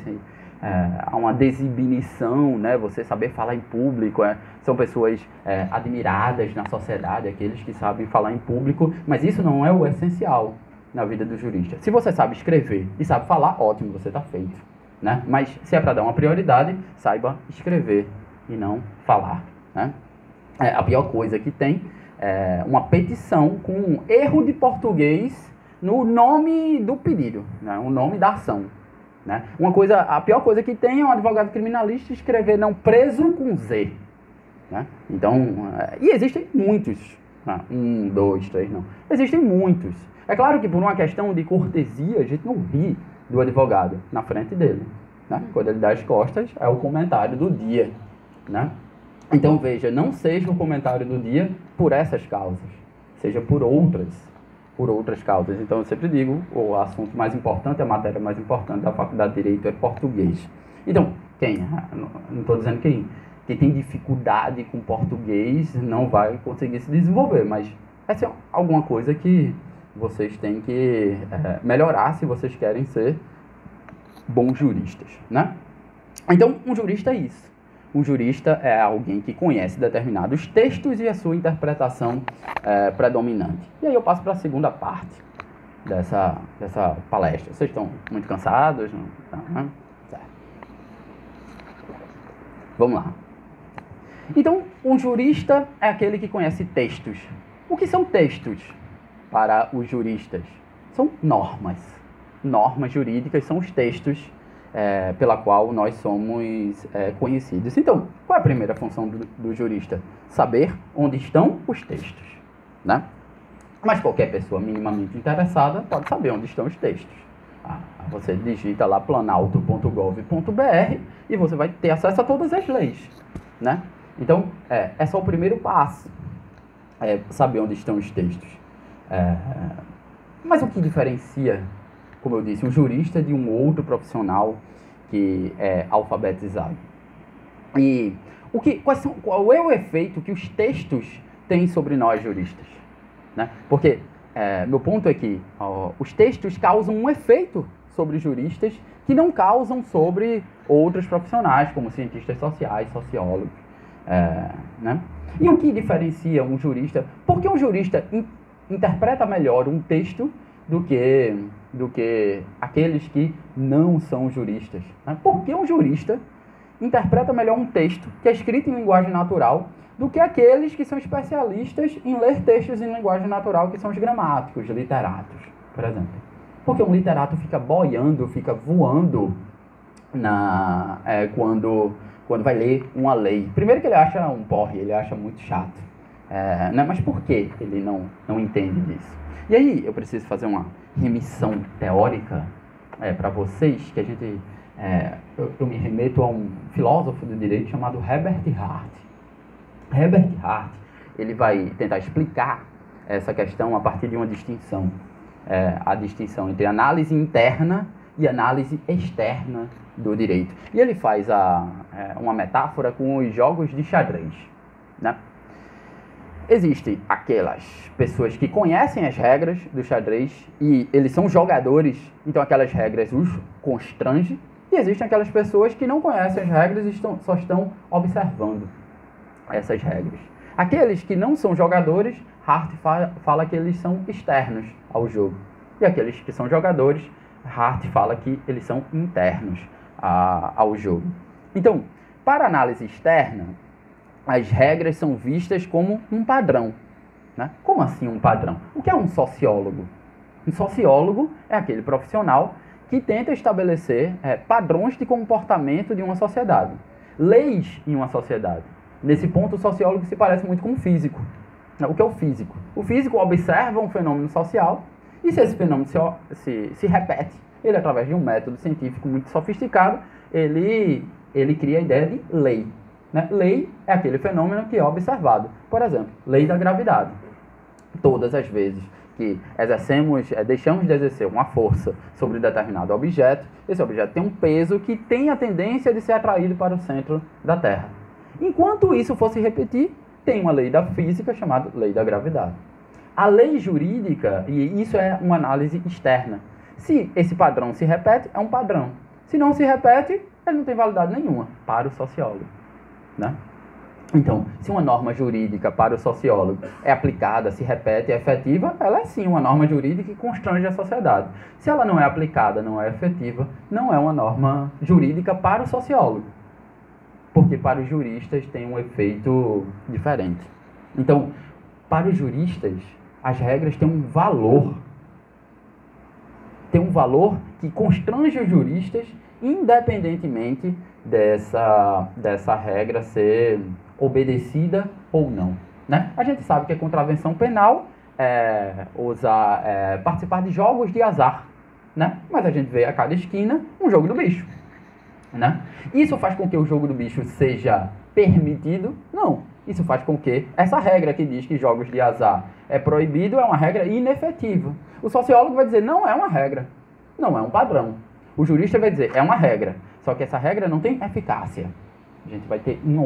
há uma desinibição, né? Você saber falar em público, são pessoas admiradas na sociedade, aqueles que sabem falar em público, mas isso não é o essencial na vida do jurista. Se você sabe escrever e sabe falar, ótimo, você está feito, né? Mas se é para dar uma prioridade, saiba escrever e não falar, né? A pior coisa que tem é uma petição com um erro de português no nome do pedido, né? O nome da ação, né? A pior coisa que tem é um advogado criminalista escrever não preso com Z, né? Então, e existem muitos, né? 1, 2, 3, não. Existem muitos. É claro que por uma questão de cortesia, a gente não ri do advogado na frente dele, né? Quando ele dá as costas, é o comentário do dia, né? Então, veja, não seja o comentário do dia por essas causas, seja por outras causas. Então, eu sempre digo, o assunto mais importante, a matéria mais importante da Faculdade de Direito é português. Então, não estou dizendo quem tem dificuldade com português não vai conseguir se desenvolver, mas essa é alguma coisa que vocês têm que melhorar se vocês querem ser bons juristas, né? Então, um jurista é isso. Um jurista é alguém que conhece determinados textos e a sua interpretação predominante. E aí eu passo para a segunda parte dessa palestra. Vocês estão muito cansados? Não? Certo. Vamos lá. Então, um jurista é aquele que conhece textos. O que são textos para os juristas? São normas. Normas jurídicas são os textos pela qual nós somos conhecidos. Então, qual é a primeira função do jurista? Saber onde estão os textos, né? Mas qualquer pessoa minimamente interessada pode saber onde estão os textos. Você digita lá planalto.gov.br e você vai ter acesso a todas as leis, né? Então, é só o primeiro passo, saber onde estão os textos. Mas o que diferencia, como eu disse, um jurista de um outro profissional que é alfabetizado? E qual é o efeito que os textos têm sobre nós juristas, né? Porque meu ponto é que os textos causam um efeito sobre os juristas que não causam sobre outros profissionais, como cientistas sociais, sociólogos, né? E o que diferencia um jurista? Porque um jurista interpreta melhor um texto do que aqueles que não são juristas, né? Porque um jurista interpreta melhor um texto que é escrito em linguagem natural do que aqueles que são especialistas em ler textos em linguagem natural, que são os gramáticos, literatos, por exemplo. Porque um literato fica boiando, fica voando quando vai ler uma lei. Primeiro que ele acha um porre, ele acha muito chato. Né? Mas por que ele não entende disso? E aí eu preciso fazer uma remissão teórica para vocês, que a gente... eu me remeto a um filósofo do direito chamado Herbert Hart. Herbert Hart, ele vai tentar explicar essa questão a partir de uma distinção. A distinção entre análise interna e análise externa do direito. E ele faz uma metáfora com os jogos de xadrez, né? Existem aquelas pessoas que conhecem as regras do xadrez e eles são jogadores, então aquelas regras os constrangem. E existem aquelas pessoas que não conhecem as regras e só estão observando essas regras. Aqueles que não são jogadores, Hart fala que eles são externos ao jogo. E aqueles que são jogadores, Hart fala que eles são internos ao jogo. Então, para análise externa, as regras são vistas como um padrão, né? Como assim um padrão? O que é um sociólogo? Um sociólogo é aquele profissional que tenta estabelecer padrões de comportamento de uma sociedade, leis em uma sociedade. Nesse ponto, o sociólogo se parece muito com um físico. O que é o físico? O físico observa um fenômeno social e se esse fenômeno se repete, ele, através de um método científico muito sofisticado, ele cria a ideia de lei, né? Lei é aquele fenômeno que é observado. Por exemplo, lei da gravidade. Todas as vezes que deixamos de exercer uma força sobre determinado objeto, esse objeto tem um peso que tem a tendência de ser atraído para o centro da Terra. Enquanto isso for se repetir, tem uma lei da física chamada lei da gravidade. A lei jurídica, e isso é uma análise externa, se esse padrão se repete, é um padrão. Se não se repete, ele não tem validade nenhuma para o sociólogo, né? Então, se uma norma jurídica para o sociólogo é aplicada, se repete, é efetiva, ela é sim uma norma jurídica que constrange a sociedade. Se ela não é aplicada, não é efetiva, não é uma norma jurídica para o sociólogo. Porque para os juristas tem um efeito diferente. Então, para os juristas, as regras têm um valor. Tem um valor que constrange os juristas, independentemente dessa regra ser obedecida ou não, né? A gente sabe que a contravenção penal é participar de jogos de azar, né? Mas a gente vê a cada esquina um jogo do bicho, né? Isso faz com que o jogo do bicho seja permitido? Não. Isso faz com que essa regra que diz que jogos de azar é proibido é uma regra inefetiva. O sociólogo vai dizer, não é uma regra, não é um padrão. O jurista vai dizer, é uma regra, só que essa regra não tem eficácia. A gente vai ter uma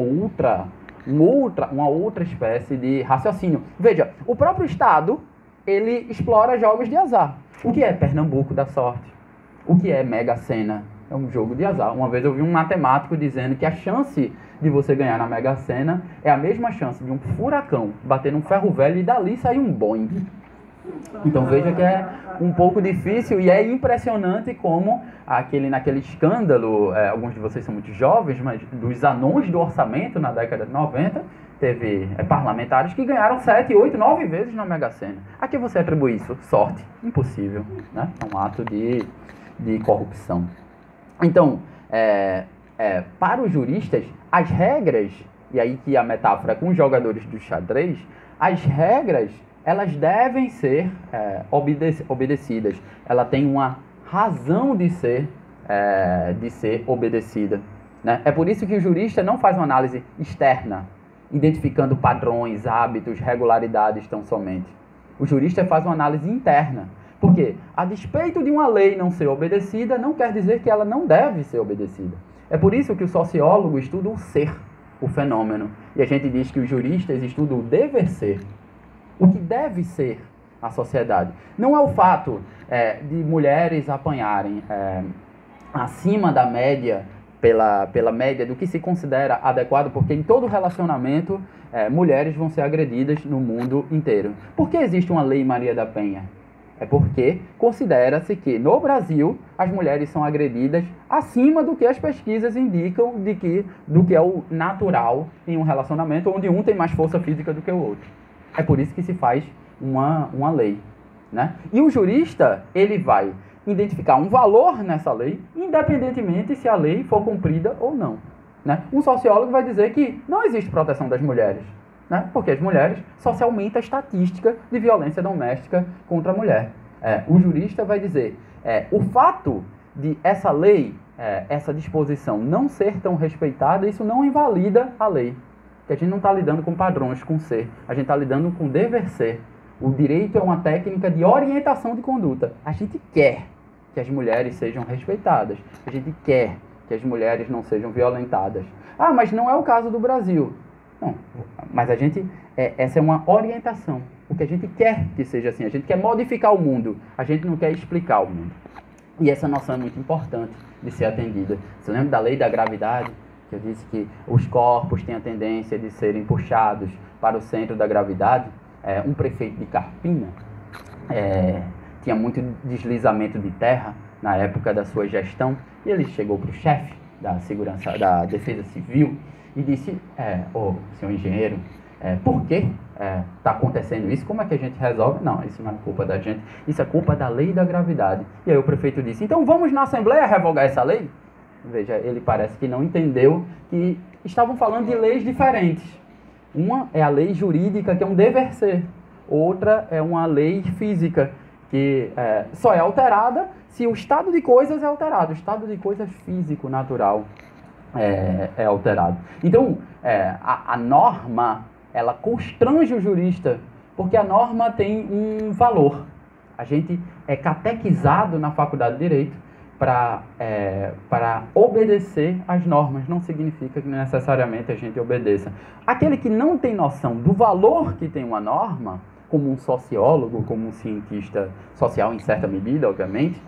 outra espécie de raciocínio. Veja, o próprio Estado, ele explora jogos de azar. O que é Pernambuco da sorte? O que é Mega Sena? É um jogo de azar. Uma vez eu vi um matemático dizendo que a chance de você ganhar na Mega Sena é a mesma chance de um furacão bater num ferro velho e dali sair um Boeing. Então veja que é um pouco difícil e é impressionante como naquele escândalo, alguns de vocês são muito jovens, mas dos anões do orçamento na década de 90, teve parlamentares que ganharam 7, 8, 9 vezes na Mega Sena. A que você atribui isso? Sorte. Impossível, né? É um ato de corrupção. Então, para os juristas, as regras, e aí que a metáfora é com os jogadores do xadrez, as regras, elas devem ser obedecidas. Ela tem uma razão de ser obedecida, né? É por isso que o jurista não faz uma análise externa, identificando padrões, hábitos, regularidades tão somente. O jurista faz uma análise interna. Porque, a despeito de uma lei não ser obedecida, não quer dizer que ela não deve ser obedecida. É por isso que o sociólogo estuda o ser, o fenômeno. E a gente diz que os juristas estudam o dever ser, o que deve ser a sociedade. Não é o fato de mulheres apanharem acima da média, pela média do que se considera adequado, porque em todo relacionamento, mulheres vão ser agredidas no mundo inteiro. Por que existe uma lei Maria da Penha? É porque considera-se que no Brasil as mulheres são agredidas acima do que as pesquisas indicam do que é o natural em um relacionamento onde um tem mais força física do que o outro. É por isso que se faz uma lei, né? E o jurista, ele vai identificar um valor nessa lei, independentemente se a lei for cumprida ou não, né? Um sociólogo vai dizer que não existe proteção das mulheres, né? Porque as mulheres só se aumenta a estatística de violência doméstica contra a mulher. O jurista vai dizer, o fato de essa lei, essa disposição não ser tão respeitada, isso não invalida a lei. Porque a gente não está lidando com padrões, com ser, a gente está lidando com dever ser. O direito é uma técnica de orientação de conduta. A gente quer que as mulheres sejam respeitadas, a gente quer que as mulheres não sejam violentadas. Ah, mas não é o caso do Brasil. Não, mas essa é uma orientação. O que a gente quer que seja assim, a gente quer modificar o mundo, a gente não quer explicar o mundo. E essa noção é muito importante de ser atendida. Você lembra da lei da gravidade? Que eu disse que os corpos têm a tendência de serem puxados para o centro da gravidade. Um prefeito de Carpina tinha muito deslizamento de terra na época da sua gestão, e ele chegou para o chefe da Defesa Civil e disse, senhor engenheiro, por que está acontecendo isso? Como é que a gente resolve? Não, isso não é culpa da gente, isso é culpa da lei da gravidade. E aí o prefeito disse, então vamos na Assembleia revogar essa lei? Veja, ele parece que não entendeu que estavam falando de leis diferentes. Uma é a lei jurídica, que é um dever ser. Outra é uma lei física, que só é alterada se o estado de coisas é alterado. O estado de coisas físico, natural, é alterado. Então, a norma, ela constrange o jurista, porque a norma tem um valor. A gente é catequizado na faculdade de Direito para obedecer às normas. Não significa que necessariamente a gente obedeça. Aquele que não tem noção do valor que tem uma norma, como um sociólogo, como um cientista social em certa medida, obviamente,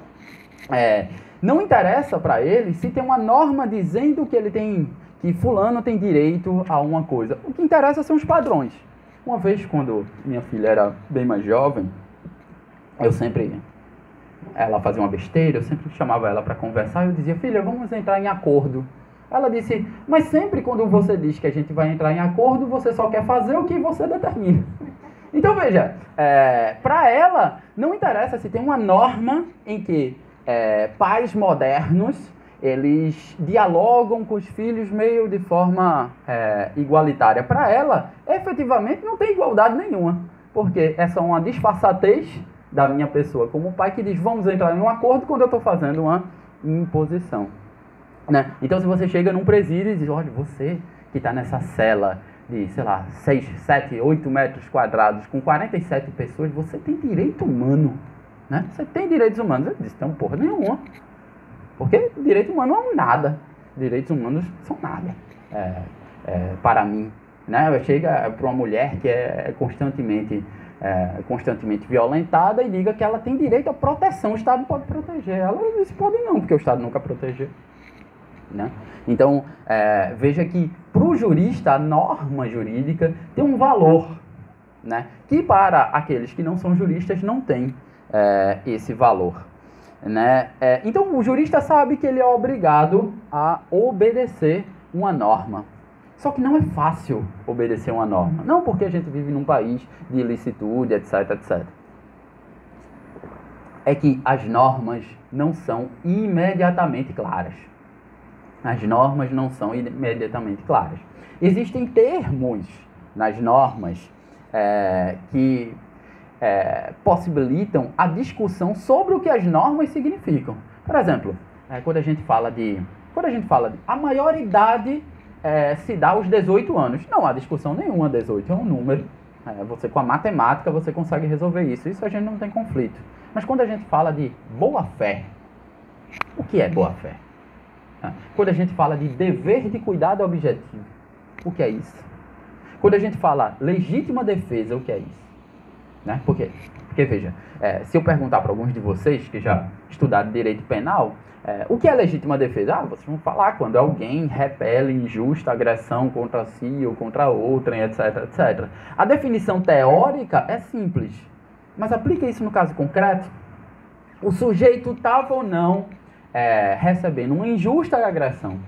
não interessa para ele se tem uma norma dizendo que fulano tem direito a uma coisa. O que interessa são os padrões. Uma vez, quando minha filha era bem mais jovem, ela fazia uma besteira, eu sempre chamava ela para conversar e eu dizia: filha, vamos entrar em acordo. Ela disse: mas sempre quando você diz que a gente vai entrar em acordo, você só quer fazer o que você determina. Então veja, para ela não interessa se tem uma norma em que pais modernos, eles dialogam com os filhos meio de forma igualitária. Para ela, efetivamente, não tem igualdade nenhuma, porque é só uma disfarçatez da minha pessoa como pai que diz: vamos entrar em um acordo quando eu estou fazendo uma imposição. Né? Então, se você chega num presídio e diz: olha, você que está nessa cela de, sei lá, 6, 7, 8 metros quadrados com 47 pessoas, você tem direito humano. Né? Você tem direitos humanos. Eu disse: não, porra nenhuma. Porque direito humano não é nada. Direitos humanos são nada para mim. Né? Chega para uma mulher que é constantemente violentada e diga que ela tem direito à proteção. O Estado pode proteger. Ela diz: pode não, porque o Estado nunca protegeu. Né? Então, veja que para o jurista a norma jurídica tem um valor, né? Que para aqueles que não são juristas não tem esse valor. Né? Então, o jurista sabe que ele é obrigado a obedecer uma norma. Só que não é fácil obedecer uma norma. Não porque a gente vive num país de ilicitude, etc, etc. É que as normas não são imediatamente claras. As normas não são imediatamente claras. Existem termos nas normas que possibilitam a discussão sobre o que as normas significam. Por exemplo, quando a gente fala de a maioridade se dá aos 18 anos. Não há discussão nenhuma, 18 é um número. Você com a matemática você consegue resolver isso. Isso a gente não tem conflito. Mas quando a gente fala de boa-fé, o que é boa-fé? Quando a gente fala de dever de cuidado objetivo, o que é isso? Quando a gente fala legítima defesa, o que é isso? Né? Porque veja, se eu perguntar para alguns de vocês que já estudaram direito penal, o que é legítima defesa? Vocês vão falar quando alguém repele injusta agressão contra si ou contra outra, etc, etc. A definição teórica é simples, mas aplica isso no caso concreto. O sujeito estava ou não recebendo uma injusta agressão.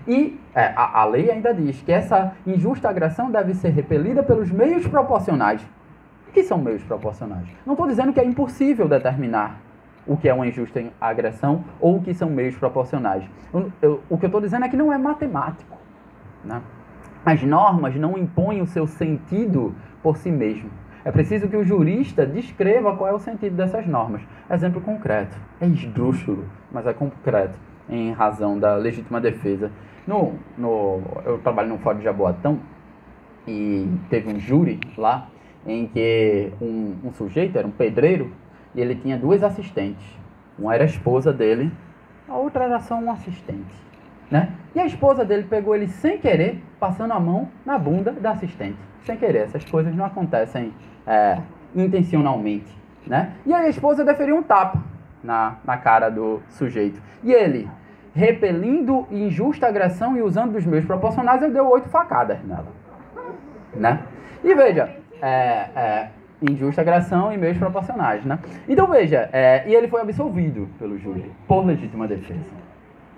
E a lei ainda diz que essa injusta agressão deve ser repelida pelos meios proporcionais. O que são meios proporcionais? Não estou dizendo que é impossível determinar o que é uma injusta agressão ou o que são meios proporcionais. O que eu estou dizendo é que não é matemático. Né? As normas não impõem o seu sentido por si mesmo. É preciso que o jurista descreva qual é o sentido dessas normas. Exemplo concreto. É esdrúxulo, mas é concreto, em razão da legítima defesa. Eu trabalho no Fórum de Jaboatão e teve um júri lá em que um sujeito, era um pedreiro, e ele tinha 2 assistentes. Uma era a esposa dele, a outra era só um assistente. Né? E a esposa dele pegou ele sem querer, passando a mão na bunda da assistente. Sem querer, essas coisas não acontecem intencionalmente. Né? E aí a esposa deferiu um tapa na cara do sujeito. E ele, repelindo injusta agressão e usando dos meios proporcionais, ele deu 8 facadas nela. Né? E veja, injusta agressão e meios proporcionais, né? Então veja, e ele foi absolvido pelo júri por legítima defesa.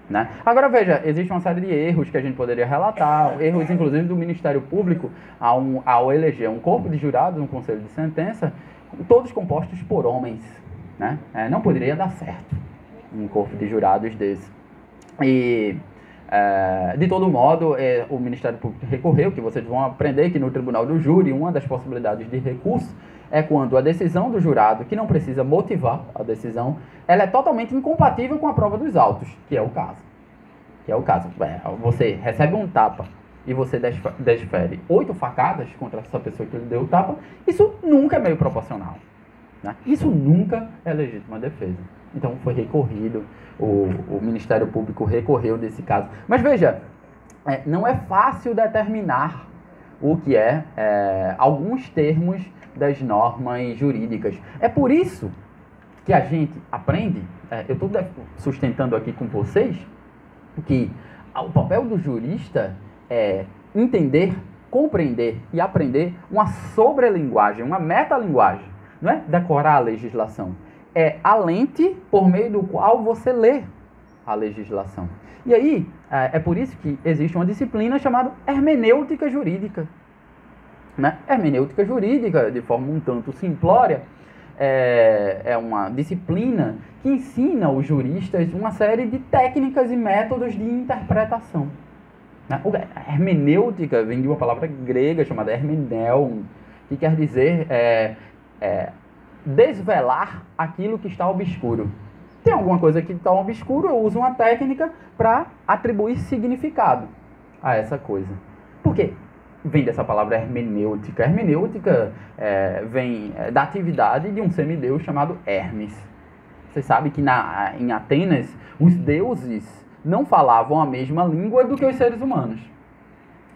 Né? Agora veja, existe uma série de erros que a gente poderia relatar, erros inclusive do Ministério Público ao eleger um corpo de jurados, um conselho de sentença, todos compostos por homens. Né? Não poderia dar certo um corpo de jurados desse. E de todo modo, o Ministério Público recorreu, que vocês vão aprender que no Tribunal do Júri, uma das possibilidades de recurso é quando a decisão do jurado, que não precisa motivar a decisão, ela é totalmente incompatível com a prova dos autos, que é o caso. Você recebe um tapa e você desfere 8 facadas contra essa pessoa que lhe deu o tapa, isso nunca é meio proporcional. Né? Isso nunca é legítima defesa. Então foi recorrido, o Ministério Público recorreu desse caso. Mas veja, não é fácil determinar o que alguns termos das normas jurídicas. É por isso que a gente aprende, eu estou sustentando aqui com vocês, que o papel do jurista é entender, compreender e aprender uma sobrelinguagem, uma metalinguagem. Não é decorar a legislação, é a lente por meio do qual você lê a legislação. E aí, é por isso que existe uma disciplina chamada hermenêutica jurídica. Né? Hermenêutica jurídica, de forma um tanto simplória, é uma disciplina que ensina os juristas uma série de técnicas e métodos de interpretação. Né? A hermenêutica vem de uma palavra grega chamada hermeneuon, que quer dizer desvelar aquilo que está obscuro. Tem alguma coisa que está obscuro, eu uso uma técnica para atribuir significado a essa coisa. Por quê? Vem dessa palavra hermenêutica. Hermenêutica vem da atividade de um semideus chamado Hermes. Você sabe que em Atenas, os deuses não falavam a mesma língua do que os seres humanos.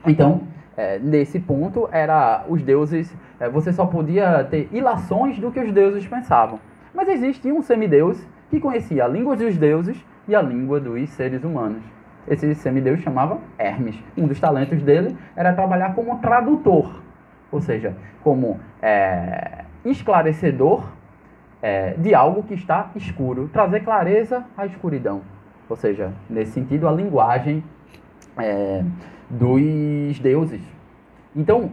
Então, nesse ponto, os deuses, você só podia ter ilações do que os deuses pensavam. Mas existia um semideus que conhecia a língua dos deuses e a língua dos seres humanos. Esse semideus chamava Hermes. Um dos talentos dele era trabalhar como tradutor, ou seja, como esclarecedor de algo que está escuro, trazer clareza à escuridão. Ou seja, nesse sentido, a linguagem dos deuses. Então,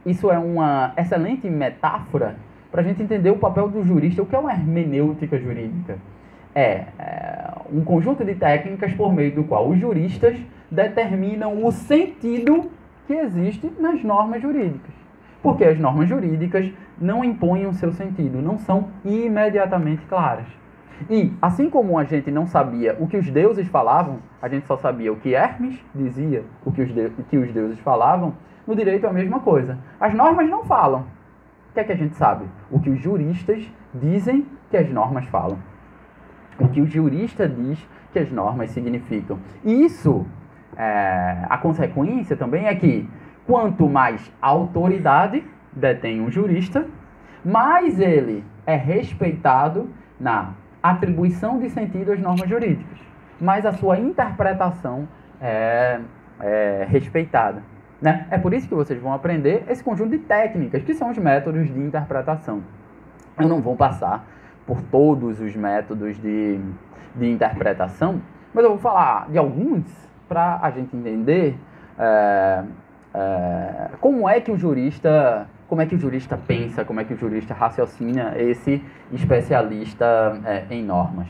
isso é uma excelente metáfora para a gente entender o papel do jurista. O que é uma hermenêutica jurídica? Um conjunto de técnicas por meio do qual os juristas determinam o sentido que existe nas normas jurídicas. Porque as normas jurídicas não impõem o seu sentido, não são imediatamente claras. E, assim como a gente não sabia o que os deuses falavam, a gente só sabia o que Hermes dizia, o que os deuses falavam, no direito é a mesma coisa. As normas não falam. O que é que a gente sabe? O que os juristas dizem que as normas falam. O que o jurista diz que as normas significam. E isso, a consequência também é que quanto mais autoridade detém um jurista, mais ele é respeitado na atribuição de sentido às normas jurídicas, mais a sua interpretação é respeitada. Né? É por isso que vocês vão aprender esse conjunto de técnicas, que são os métodos de interpretação. Eu não vou passar por todos os métodos de interpretação, mas eu vou falar de alguns para a gente entender como é que o jurista pensa, como é que o jurista raciocina, esse especialista em normas.